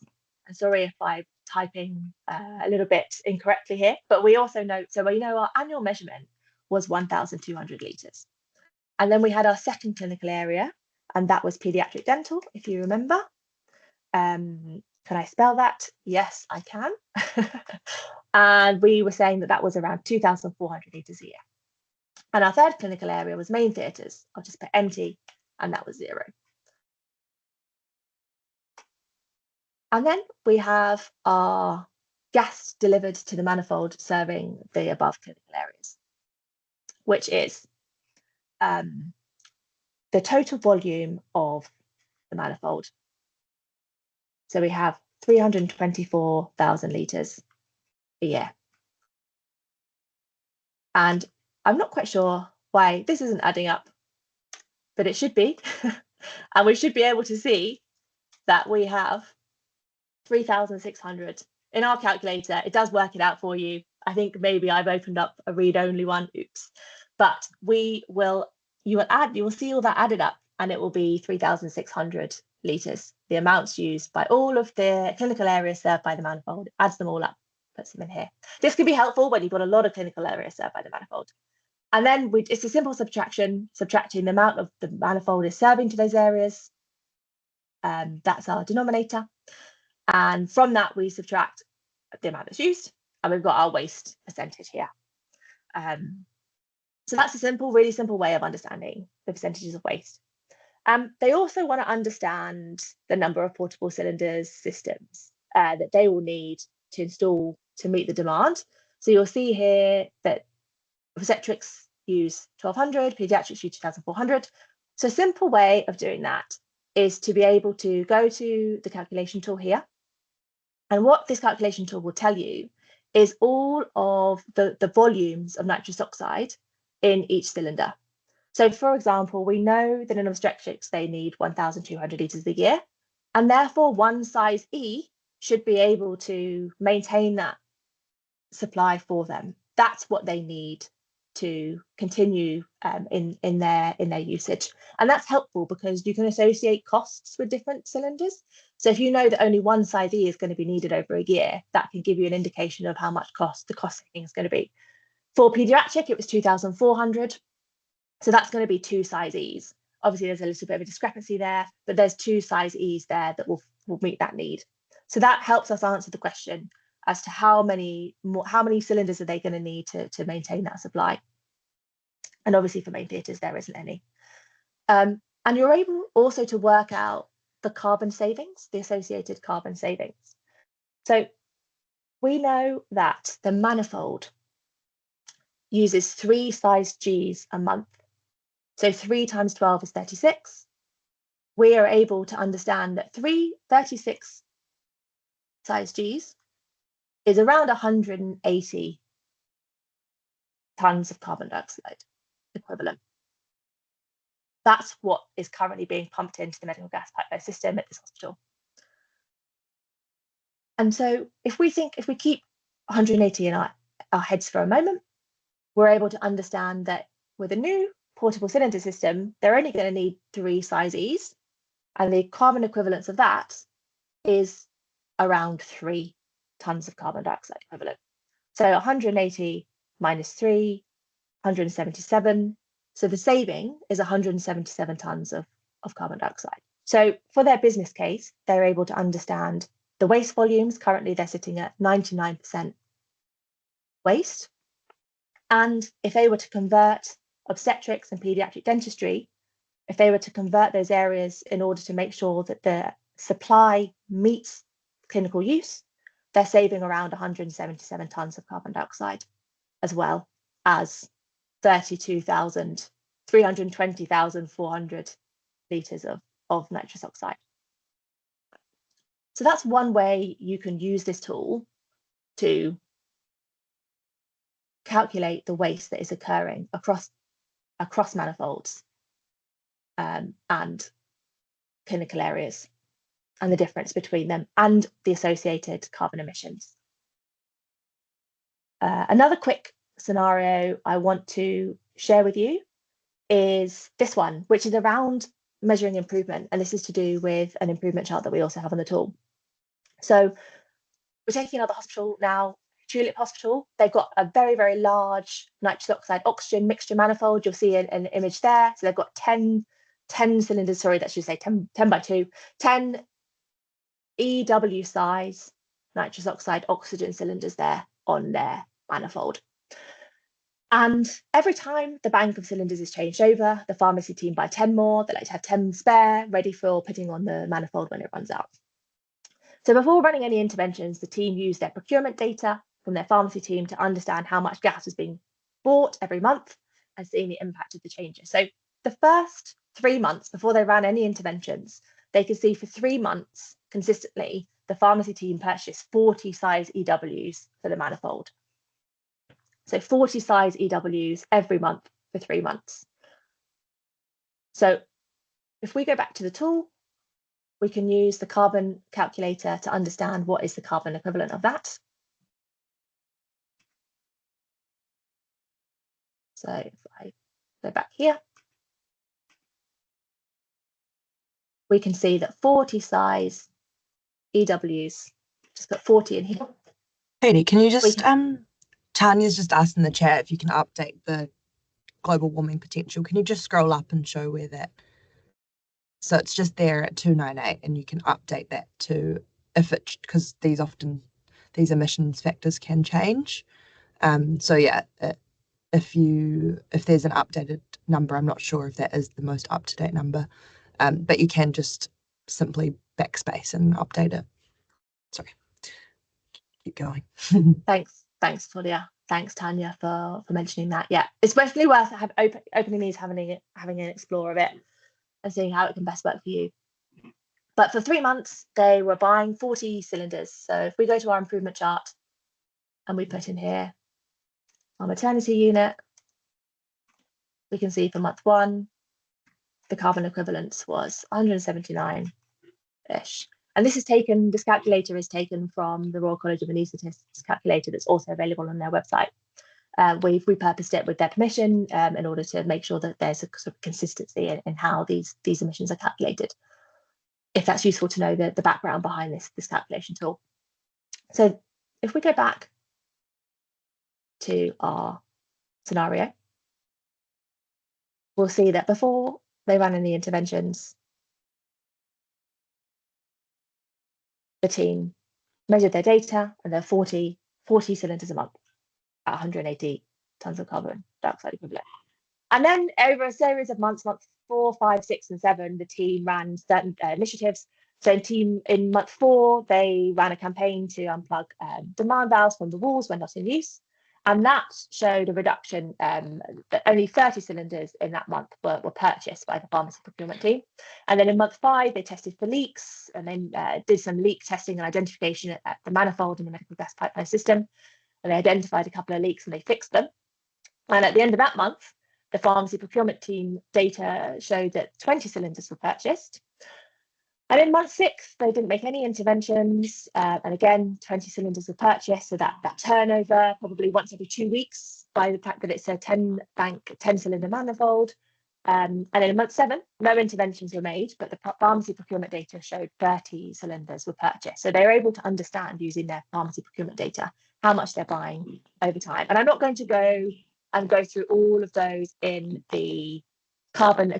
I'm sorry if I'm typing a little bit incorrectly here, but we also know, so we know our annual measurement was 1,200 litres. And then we had our second clinical area, and that was paediatric dental, if you remember. Can I spell that? Yes, I can. And we were saying that that was around 2,400 litres a year. And our third clinical area was main theatres. I'll just put empty, and that was 0. And then we have our gas delivered to the manifold serving the above clinical areas, which is the total volume of the manifold. So we have 324,000 litres a year. And I'm not quite sure why this isn't adding up, but it should be. And we should be able to see that we have 3,600 in our calculator. It does work it out for you. I think maybe I've opened up a read-only one, oops. But you will see all that added up, and it will be 3,600 litres, the amounts used by all of the clinical areas served by the manifold, adds them all up, puts them in here. This can be helpful when you've got a lot of clinical areas served by the manifold. And then it's a simple subtraction, subtracting the amount of the manifold is serving to those areas. That's our denominator. And from that, we subtract the amount that's used, and we've got our waste percentage here. So that's a really simple way of understanding the percentages of waste. They also want to understand the number of portable cylinders systems that they will need to install to meet the demand. So you'll see here that obstetrics use 1,200, pediatrics use 2,400. So a simple way of doing that is to be able to go to the calculation tool here. And what this calculation tool will tell you is all of the volumes of nitrous oxide in each cylinder. So for example, we know that in obstetrics, they need 1,200 litres a year, and therefore one size E should be able to maintain that supply for them. That's what they need to continue in their usage. And that's helpful because you can associate costs with different cylinders. So if you know that only one size E is going to be needed over a year, that can give you an indication of how much the cost saving is going to be. For pediatric, it was 2,400. So that's going to be 2 size E's. Obviously, there's a little bit of a discrepancy there, but there's 2 size E's there that will meet that need. So that helps us answer the question as to how many cylinders are they going to need to maintain that supply. And obviously for main theatres, there isn't any. And you're able also to work out the carbon savings, the associated carbon savings. So we know that the manifold uses 3 size G's a month. So 3 times 12 is 36. We are able to understand that 36 size G's is around 180 tons of carbon dioxide equivalent. That's what is currently being pumped into the medical gas pipeline system at this hospital. And so if we keep 180 in our heads for a moment, we're able to understand that with a new portable cylinder system, they're only going to need 3 size E's, and the carbon equivalence of that is around 3 tons of carbon dioxide equivalent. So 180 minus 3, 177. So the saving is 177 tons of carbon dioxide. So for their business case, they're able to understand the waste volumes. Currently, they're sitting at 99% waste. And if they were to convert obstetrics and pediatric dentistry, if they were to convert those areas in order to make sure that the supply meets clinical use, they're saving around 177 tons of carbon dioxide, as well as 320,400 litres of nitrous oxide. So that's one way you can use this tool to calculate the waste that is occurring across manifolds and clinical areas, and the difference between them and the associated carbon emissions. Another quick scenario I want to share with you is this one, which is around measuring improvement, and this is to do with an improvement chart that we also have on the tool. So we're taking another hospital now, Tulip Hospital. They've got a very, very large nitrous oxide oxygen mixture manifold. You'll see an image there. So they've got 10 cylinders, sorry, that should say 10 by 2, 10 EW size nitrous oxide oxygen cylinders there on their manifold. And every time the bank of cylinders is changed over, the pharmacy team buy 10 more. They like to have 10 spare, ready for putting on the manifold when it runs out. So before running any interventions, the team use their procurement data from their pharmacy team to understand how much gas was being bought every month and seeing the impact of the changes. So the first 3 months before they ran any interventions, they could see for 3 months consistently, the pharmacy team purchased 40 size EWs for the manifold. So 40 size EWs every month for 3 months. So if we go back to the tool, we can use the carbon calculator to understand what is the carbon equivalent of that. So if I go back here, we can see that 40 size EWs, just put 40 in here. Katie, can you just, Tanya's just asked in the chat if you can update the global warming potential. Can you just scroll up and show where that? So it's just there at 298, and you can update that to because these emissions factors can change. So yeah, if there's an updated number, I'm not sure if that is the most up-to-date number, but you can just simply backspace and update it. Sorry, keep going. Thanks, Claudia. Thanks, Tanya, for mentioning that. Yeah, it's definitely worth opening these, having an explore of it, and seeing how it can best work for you. But for 3 months, they were buying 40 cylinders. So if we go to our improvement chart and we put in here our maternity unit, we can see for month 1, the carbon equivalence was 179-ish. And this calculator is taken from the Royal College of Anaesthetists calculator that's also available on their website. We've repurposed it with their permission in order to make sure that there's a sort of consistency in how these emissions are calculated, if that's useful to know the background behind this calculation tool. So if we go back to our scenario, we'll see that before they ran any interventions, the team measured their data, and they're 40 cylinders a month at 180 tons of carbon dioxide equivalent. And then over a series of months 4, 5, 6, and 7, the team ran certain initiatives. So in month 4, they ran a campaign to unplug demand valves from the walls when not in use. And that showed a reduction that only 30 cylinders in that month were purchased by the pharmacy procurement team. And then in month 5, they tested for leaks, and then did some leak testing and identification at the manifold in the medical gas pipeline system. And they identified a couple of leaks and they fixed them. And at the end of that month, the pharmacy procurement team data showed that 20 cylinders were purchased. And in month 6, they didn't make any interventions. And again, 20 cylinders were purchased. So that turnover probably once every 2 weeks, by the fact that it's a 10 cylinder manifold. And then in month 7, no interventions were made, but the pharmacy procurement data showed 30 cylinders were purchased. So they were able to understand, using their pharmacy procurement data, how much they're buying over time. And I'm not going to go through all of those in the carbon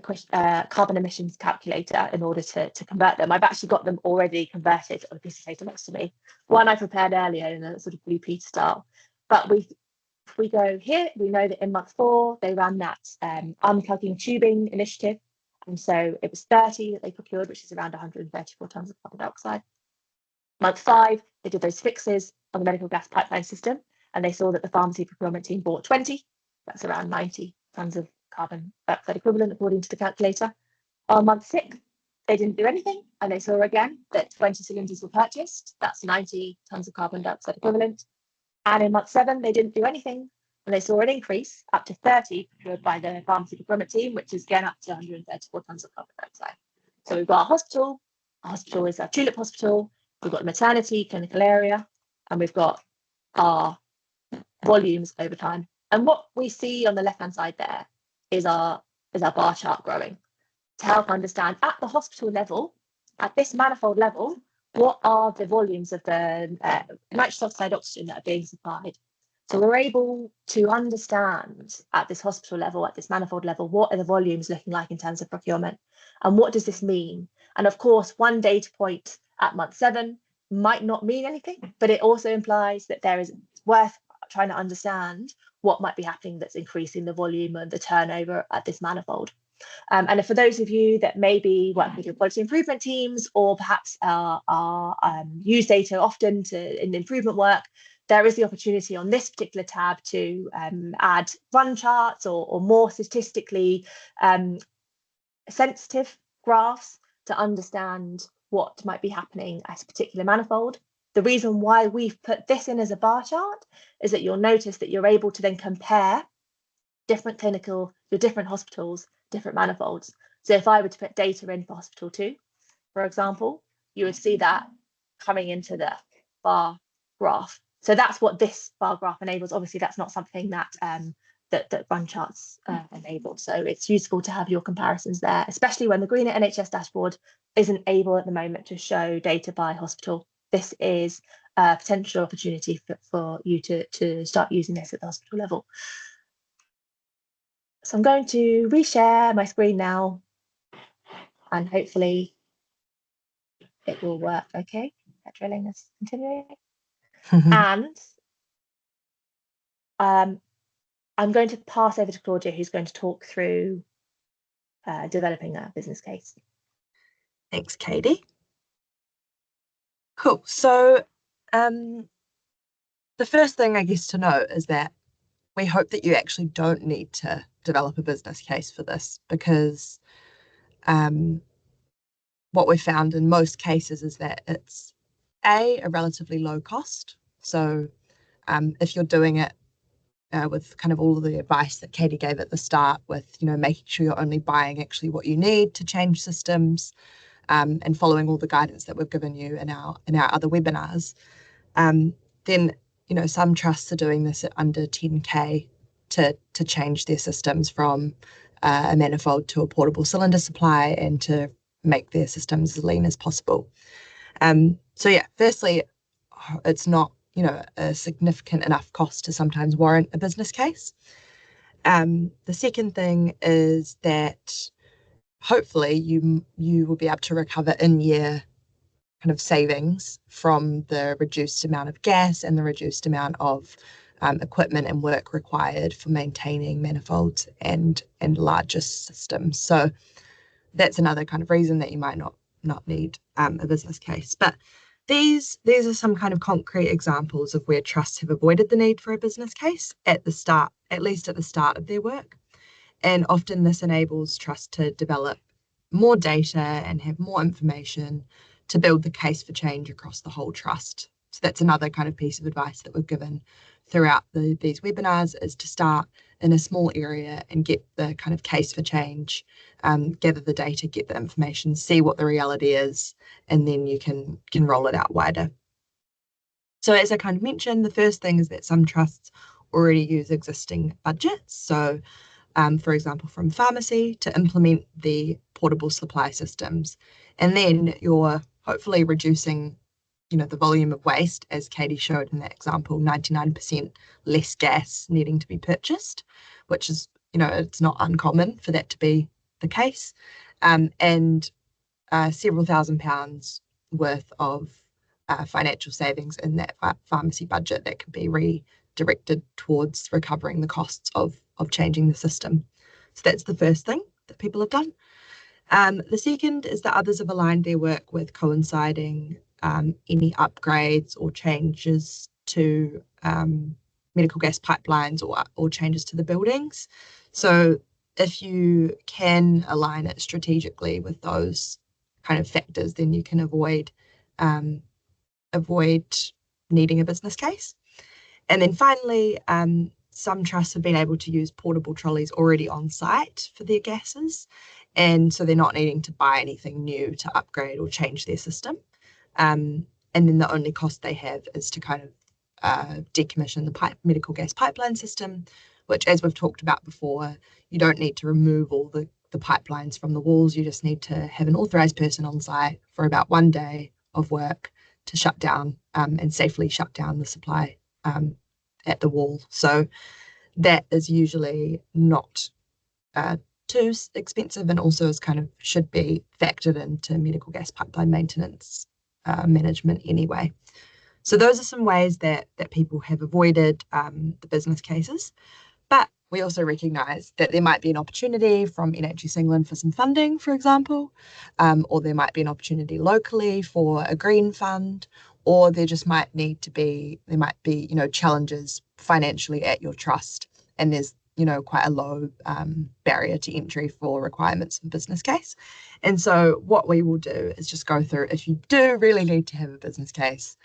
emissions calculator in order to convert them. I've actually got them already converted on a piece of paper next to me. One I prepared earlier in a sort of Blue Peter style. But if we go here, we know that in month 4, they ran that unplugging tubing initiative. And so it was 30 that they procured, which is around 134 tons of carbon dioxide. Month 5, they did those fixes on the medical gas pipeline system, and they saw that the pharmacy procurement team bought 20. That's around 90 tons of carbon dioxide equivalent, according to the calculator. On month 6, they didn't do anything, and they saw again that 20 cylinders were purchased. That's 90 tons of carbon dioxide equivalent. And in month 7, they didn't do anything, and they saw an increase up to 30 procured by the pharmacy procurement team, which is again up to 134 tons of carbon dioxide. So we've got our hospital. Our hospital is our Tulip Hospital. We've got the maternity clinical area, and we've got our volumes over time. And what we see on the left-hand side there is our bar chart growing to help understand at the hospital level, at this manifold level, what are the volumes of the nitrous oxide oxygen that are being supplied. So we're able to understand at this hospital level, at this manifold level, what are the volumes looking like in terms of procurement, and what does this mean? And of course, one data point at month 7 might not mean anything, but it also implies that there is worth trying to understand what might be happening that's increasing the volume and the turnover at this manifold. And for those of you that maybe work with your quality improvement teams, or perhaps use data often in improvement work, there is the opportunity on this particular tab to add run charts or more statistically sensitive graphs to understand what might be happening at a particular manifold. The reason why we've put this in as a bar chart is that you'll notice that you're able to then compare different hospitals, different manifolds. So if I were to put data in for Hospital 2, for example, you would see that coming into the bar graph. So that's what this bar graph enables. Obviously, that's not something that that Run Charts enabled. So it's useful to have your comparisons there, especially when the Greener NHS dashboard isn't able at the moment to show data by hospital. This is a potential opportunity for you to start using this at the hospital level. So I'm going to reshare my screen now, and hopefully it will work okay. That drilling is continuing. And I'm going to pass over to Claudia, who's going to talk through developing a business case. Thanks, Katie. Cool. So the first thing, I guess, to note is that we hope that you actually don't need to develop a business case for this, because what we found in most cases is that it's a relatively low cost. So if you're doing it with kind of all of the advice that Katie gave at the start, with making sure you're only buying actually what you need to change systems, and following all the guidance that we've given you in our other webinars, then some trusts are doing this at under 10k to change their systems from a manifold to a portable cylinder supply, and to make their systems as lean as possible. So yeah, firstly, it's not a significant enough cost to sometimes warrant a business case. The second thing is that hopefully you will be able to recover in-year kind of savings from the reduced amount of gas and the reduced amount of equipment and work required for maintaining manifolds and larger systems. So that's another kind of reason that you might not need a business case. But these are some kind of concrete examples of where trusts have avoided the need for a business case at the start, at least at the start of their work. And often this enables trusts to develop more data and have more information to build the case for change across the whole trust. So that's another kind of piece of advice that we've given throughout these webinars, is to start in a small area and get the kind of case for change, gather the data, get the information, see what the reality is, and then you can roll it out wider. So as I kind of mentioned, the first thing is that some trusts already use existing budgets. So for example, from pharmacy, to implement the portable supply systems. And then you're hopefully reducing the volume of waste, as Katie showed in that example, 99% less gas needing to be purchased, which is, it's not uncommon for that to be the case, and several £1,000s worth of financial savings in that pharmacy budget that can be redirected towards recovering the costs of changing the system. So that's the first thing that people have done. The second is that others have aligned their work with coinciding any upgrades or changes to medical gas pipelines or changes to the buildings. So if you can align it strategically with those kind of factors, then you can avoid needing a business case. And then finally, some trusts have been able to use portable trolleys already on site for their gases, and so they're not needing to buy anything new to upgrade or change their system. And then the only cost they have is to kind of decommission the medical gas pipeline system, which, as we've talked about before, you don't need to remove all the pipelines from the walls. You just need to have an authorised person on site for about 1 day of work to shut down and safely shut down the supply at the wall. So that is usually not too expensive, and also is kind of should be factored into medical gas pipeline maintenance management anyway. So those are some ways that people have avoided the business cases. But we also recognise that there might be an opportunity from NHS England for some funding, for example, or there might be an opportunity locally for a green fund, or there just might be challenges financially at your trust, and there's quite a low barrier to entry for requirements of business case. And so what we will do is just go through, if you do really need to have a business case,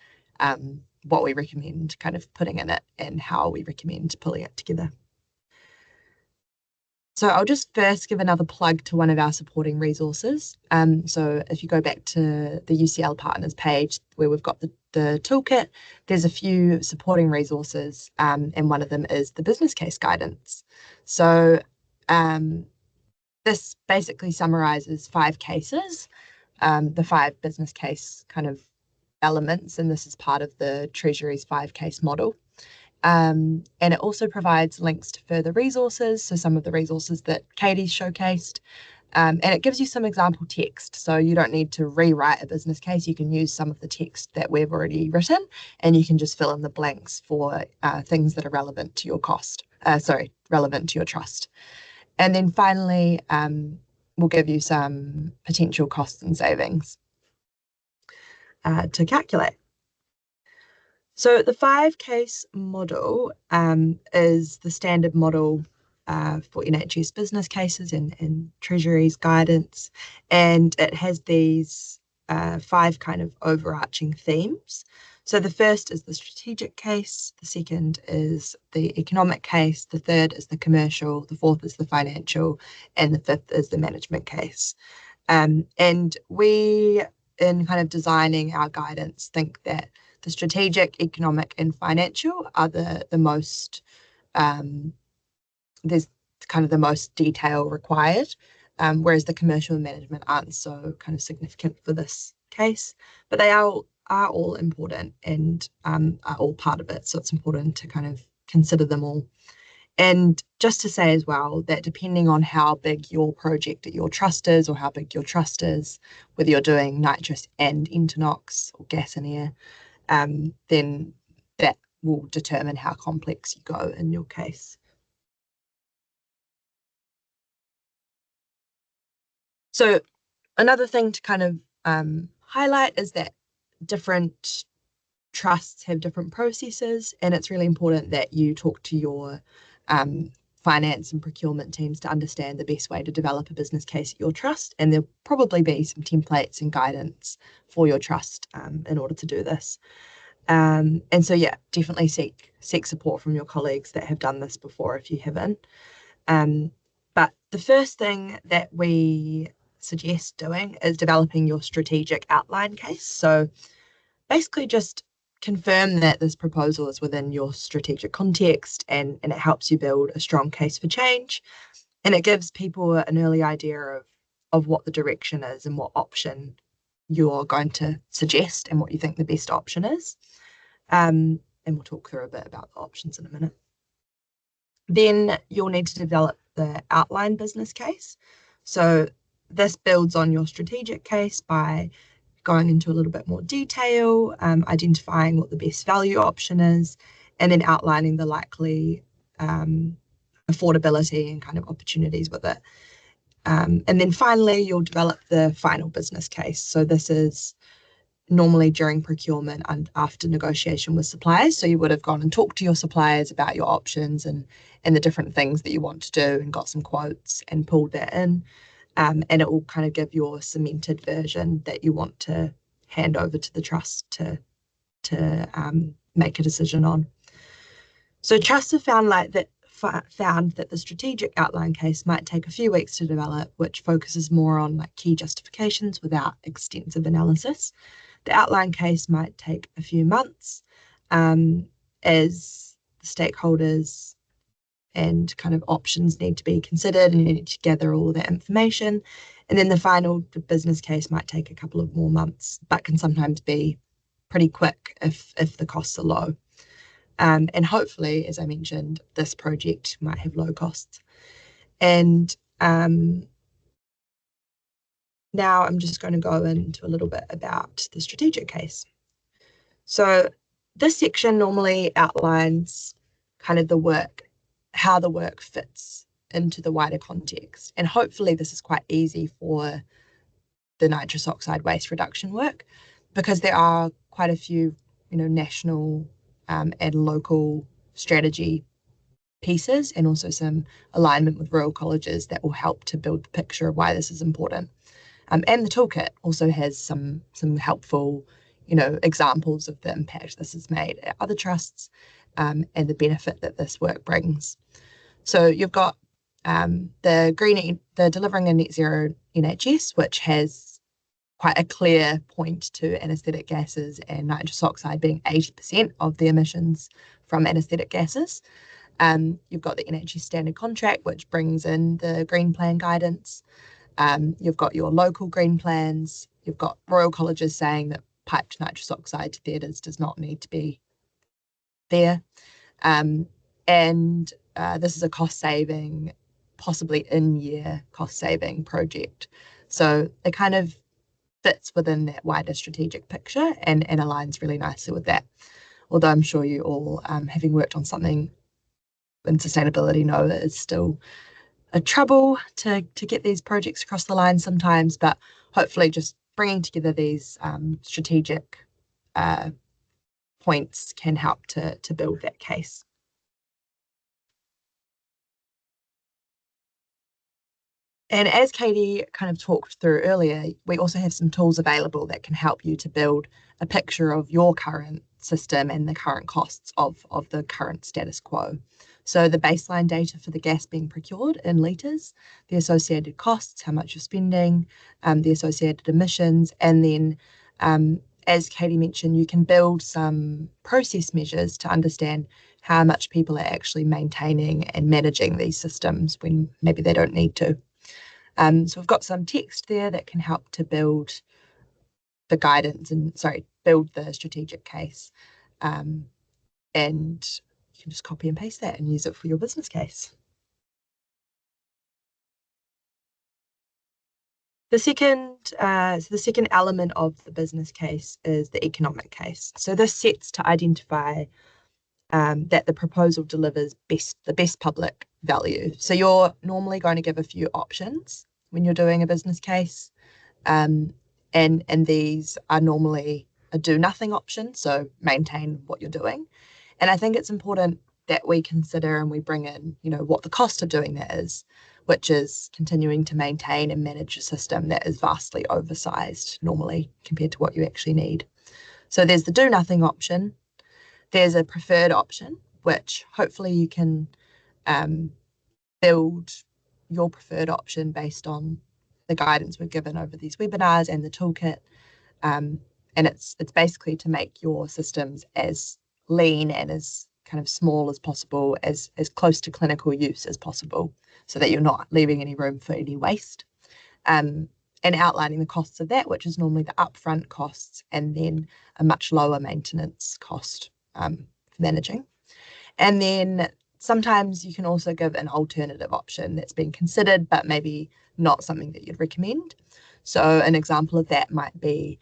what we recommend kind of putting in it and how we recommend pulling it together. So I'll just first give another plug to one of our supporting resources. So if you go back to the UCL Partners page where we've got the toolkit, there's a few supporting resources, and one of them is the business case guidance. So this basically summarizes 5 cases, the 5 business case kind of elements, and this is part of the Treasury's 5-case model. And it also provides links to further resources, so some of the resources that Katie's showcased, and it gives you some example text, so you don't need to rewrite a business case. You can use some of the text that we've already written, and you can just fill in the blanks for things that are relevant to your relevant to your trust. And then finally, we'll give you some potential costs and savings to calculate. So the 5-case model is the standard model for NHS business cases and Treasury's guidance, and it has these 5 kind of overarching themes. So the first is the strategic case, the second is the economic case, the third is the commercial, the fourth is the financial, and the fifth is the management case. And we, in kind of designing our guidance, think that the strategic, economic, and financial are the most, there's kind of the most detail required, whereas the commercial and management aren't so kind of significant for this case, but they are all important and are all part of it. So it's important to kind of consider them all. And just to say as well that depending on how big your project at your trust is, or how big your trust is, whether you're doing nitrous and Internox or gas and air, then that will determine how complex you go in your case. So another thing to kind of highlight is that different trusts have different processes, and it's really important that you talk to your finance and procurement teams to understand the best way to develop a business case at your trust, and there'll probably be some templates and guidance for your trust in order to do this. And so, yeah, definitely seek support from your colleagues that have done this before if you haven't. But the first thing that we suggest doing is developing your strategic outline case. So basically just confirm that this proposal is within your strategic context, and it helps you build a strong case for change, and it gives people an early idea of what the direction is and what option you're going to suggest and what you think the best option is. And we'll talk through a bit about the options in a minute. Then you'll need to develop the outline business case. So this builds on your strategic case by going into a little bit more detail, identifying what the best value option is, and then outlining the likely affordability and kind of opportunities with it. And then finally, you'll develop the final business case. So this is normally during procurement and after negotiation with suppliers. So you would have gone and talked to your suppliers about your options and the different things that you want to do, and got some quotes and pulled that in. And it will kind of give your cemented version that you want to hand over to the trust to make a decision on. So trusts have found that the strategic outline case might take a few weeks to develop, which focuses more on like key justifications without extensive analysis. The outline case might take a few months, as the stakeholders and kind of options need to be considered, and you need to gather all of that information. And then the final business case might take a couple of more months, but can sometimes be pretty quick if the costs are low. And hopefully, as I mentioned, this project might have low costs. And now I'm just going to go into a little bit about the strategic case. So this section normally outlines kind of the work, how the work fits into the wider context. And hopefully this is quite easy for the nitrous oxide waste reduction work, because there are quite a few, national and local strategy pieces, and also some alignment with rural colleges that will help to build the picture of why this is important. And the toolkit also has some helpful, examples of the impact this has made at other trusts, and the benefit that this work brings. So you've got the delivering a net zero NHS, which has quite a clear point to anaesthetic gases and nitrous oxide being 80% of the emissions from anaesthetic gases. You've got the NHS standard contract, which brings in the green plan guidance. You've got your local green plans. You've got Royal Colleges saying that piped nitrous oxide to theatres does not need to be there. And this is a cost saving, possibly in-year cost saving project. So it kind of fits within that wider strategic picture and aligns really nicely with that. Although I'm sure you all, having worked on something in sustainability, know that it's still a trouble to get these projects across the line sometimes, but hopefully just bringing together these strategic points can help to build that case. And as Katie kind of talked through earlier, we also have some tools available that can help you to build a picture of your current system and the current costs of the current status quo. So the baseline data for the gas being procured in litres, the associated costs, how much you're spending, the associated emissions, and then as Katie mentioned, you can build some process measures to understand how much people are actually maintaining and managing these systems when maybe they don't need to. So we've got some text there that can help to build the guidance and build the strategic case. And you can just copy and paste that and use it for your business case. The second element of the business case is the economic case. So this sets to identify that the proposal delivers the best public value. So you're normally going to give a few options when you're doing a business case, and these are normally a do nothing option, so maintain what you're doing. And I think it's important that we consider and we bring in, what the cost of doing that is, which is continuing to maintain and manage a system that is vastly oversized normally compared to what you actually need. So there's the do nothing option. There's a preferred option, which hopefully you can build your preferred option based on the guidance we've given over these webinars and the toolkit. And it's basically to make your systems as lean and as kind of small as possible, as close to clinical use as possible, so that you're not leaving any room for any waste. And outlining the costs of that, which is normally the upfront costs and then a much lower maintenance cost for managing. And then sometimes you can also give an alternative option that's been considered, but maybe not something that you'd recommend. So an example of that might be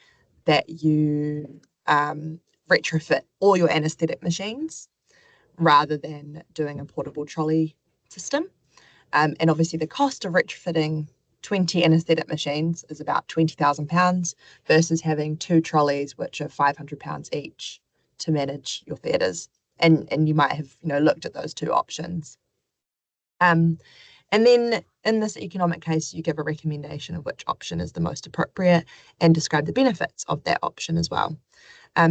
that you retrofit all your anaesthetic machines rather than doing a portable trolley system. And obviously the cost of retrofitting 20 anaesthetic machines is about £20,000 versus having 2 trolleys, which are £500 each to manage your theatres. And you might have, looked at those two options. And then in this economic case, you give a recommendation of which option is the most appropriate and describe the benefits of that option as well.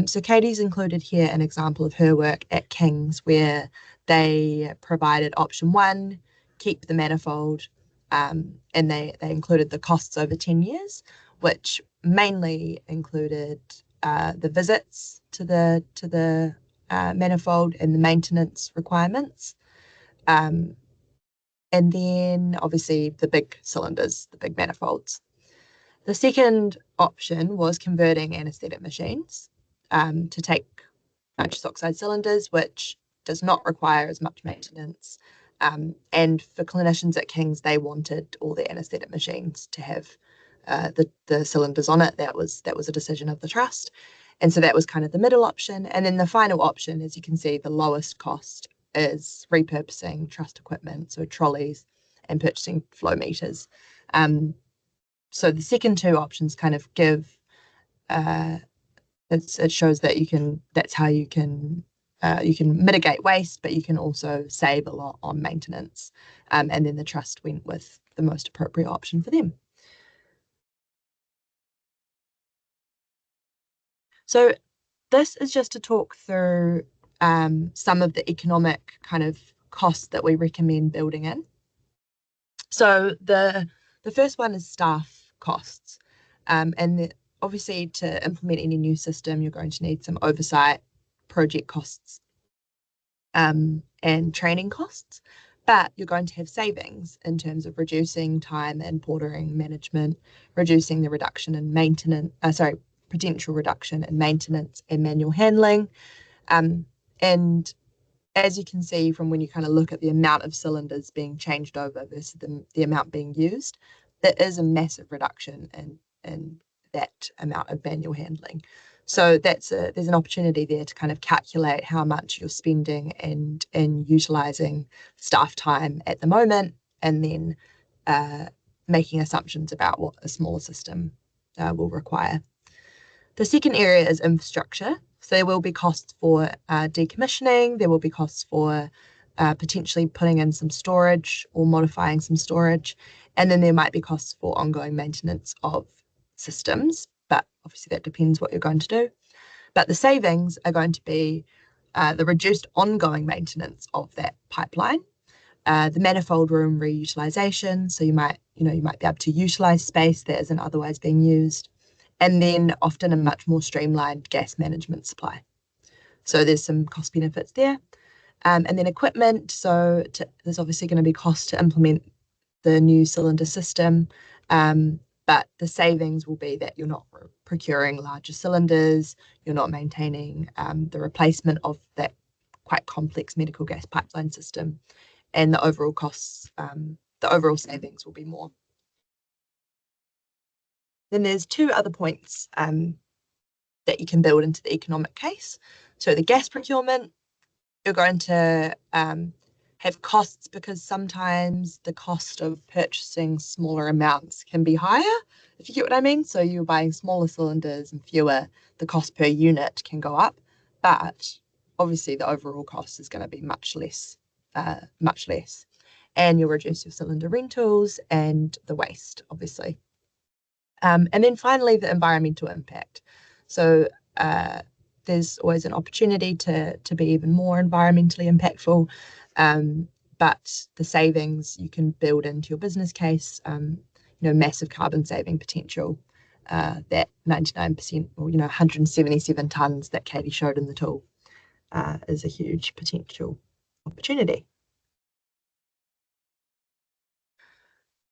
So Katie's included here an example of her work at King's, where they provided option 1, keep the manifold, and they included the costs over 10 years, which mainly included the visits to the manifold and the maintenance requirements. And then obviously the big cylinders, the big manifolds. The second option was converting anaesthetic machines to take nitrous oxide cylinders, which does not require as much maintenance. And for clinicians at King's, they wanted all the anaesthetic machines to have the cylinders on it. That was a decision of the trust. And so that was kind of the middle option. And then the final option, as you can see, the lowest cost is repurposing trust equipment, so trolleys, and purchasing flow meters. So the second two options kind of give, it shows that that's how you can mitigate waste, but you can also save a lot on maintenance. And then the trust went with the most appropriate option for them. So this is just to talk through some of the economic kind of costs that we recommend building in. So the first one is staff costs. Obviously to implement any new system, you're going to need some oversight, project costs, and training costs. But you're going to have savings in terms of reducing time and portering management, reducing the reduction in potential reduction in maintenance and manual handling. And as you can see from when you kind of look at the amount of cylinders being changed over versus the amount being used, there is a massive reduction in that amount of manual handling. So there's an opportunity there to kind of calculate how much you're spending and utilising staff time at the moment, and then making assumptions about what a smaller system will require. The second area is infrastructure. So there will be costs for decommissioning, there will be costs for potentially putting in some storage or modifying some storage, and then there might be costs for ongoing maintenance of systems, but obviously that depends what you're going to do. But the savings are going to be the reduced ongoing maintenance of that pipeline, the manifold room reutilization, so you might be able to utilize space that isn't otherwise being used, and then often a much more streamlined gas management supply. So there's some cost benefits there. And then equipment, there's obviously going to be cost to implement the new cylinder system, but the savings will be that you're not procuring larger cylinders, you're not maintaining the replacement of that quite complex medical gas pipeline system, and the overall costs, the overall savings will be more. Then there's two other points that you can build into the economic case. So the gas procurement, you're going to have costs because sometimes the cost of purchasing smaller amounts can be higher, if you get what I mean. So you're buying smaller cylinders and fewer, the cost per unit can go up, but obviously the overall cost is going to be much less. And you'll reduce your cylinder rentals and the waste, obviously. And then finally, the environmental impact. So there's always an opportunity to be even more environmentally impactful, but the savings you can build into your business case, massive carbon saving potential, that 99% or 177 tonnes that Katie showed in the tool is a huge potential opportunity.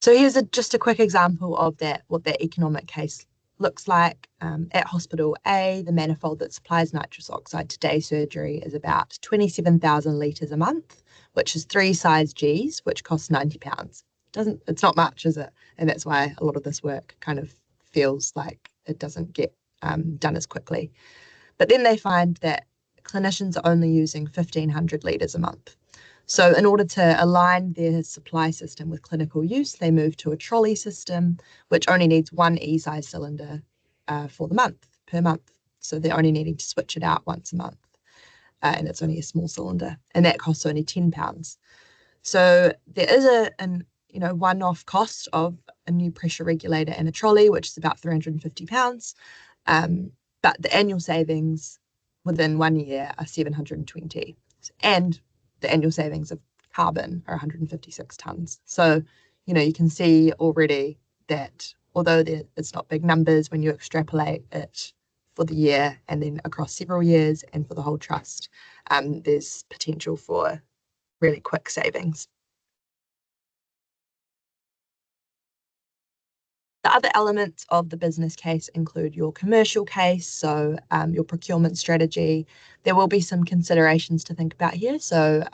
So here's just a quick example of what that economic case looks like. At Hospital A, the manifold that supplies nitrous oxide to day surgery is about 27,000 litres a month, which is 3 size Gs, which costs £90. It's not much, is it? And that's why a lot of this work kind of feels like it doesn't get done as quickly. But then they find that clinicians are only using 1,500 litres a month. So in order to align their supply system with clinical use, they move to a trolley system, which only needs 1 E-size cylinder per month. So they're only needing to switch it out once a month. And it's only a small cylinder, and that costs only £10. So there is a one-off cost of a new pressure regulator and a trolley, which is about £350. But the annual savings within 1 year are 720, and the annual savings of carbon are 156 tonnes. So, you can see already that although it's not big numbers, when you extrapolate it for the year and then across several years and for the whole trust, there's potential for really quick savings. The other elements of the business case include your commercial case, so your procurement strategy. There will be some considerations to think about here. So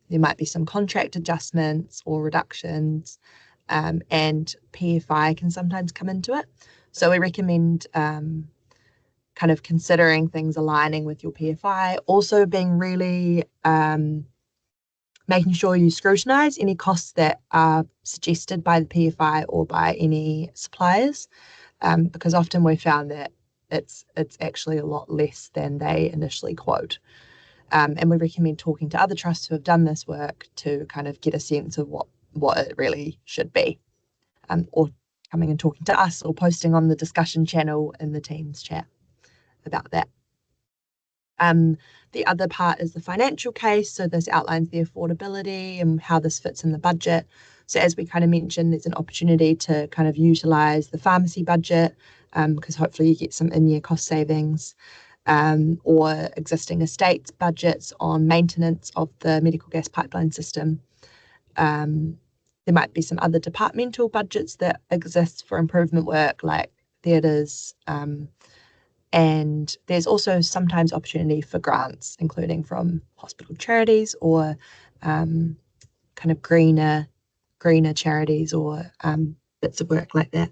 there might be some contract adjustments or reductions, and PFI can sometimes come into it. So we recommend kind of considering things aligning with your PFI, also being really making sure you scrutinise any costs that are suggested by the PFI or by any suppliers, because often we found that it's actually a lot less than they initially quote. And we recommend talking to other trusts who have done this work to kind of get a sense of what it really should be, or coming and talking to us or posting on the discussion channel in the Teams chat about that. The other part is the financial case. So this outlines the affordability and how this fits in the budget. So as we kind of mentioned, there's an opportunity to kind of utilise the pharmacy budget, because hopefully you get some in-year cost savings, or existing estates budgets on maintenance of the medical gas pipeline system. There might be some other departmental budgets that exist for improvement work, like theatres, and there's also sometimes opportunity for grants, including from hospital charities or kind of greener charities or bits of work like that.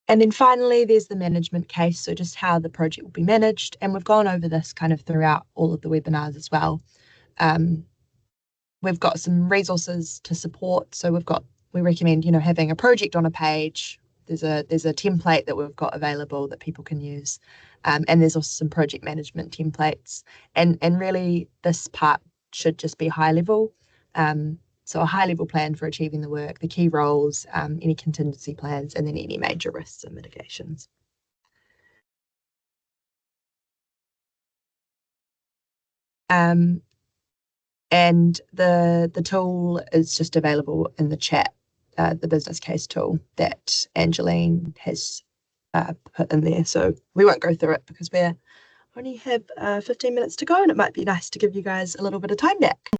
And then finally, there's the management case, so just how the project will be managed. And we've gone over this kind of throughout all of the webinars as well. We've got some resources to support. So we recommend, having a project on a page. There's a template that we've got available that people can use. And there's also some project management templates. And really this part should just be high level. So a high level plan for achieving the work, the key roles, any contingency plans, and then any major risks and mitigations. And the tool is just available in the chat, the business case tool that Angeline has put in there. So we won't go through it because we only have 15 minutes to go, and it might be nice to give you guys a little bit of time back.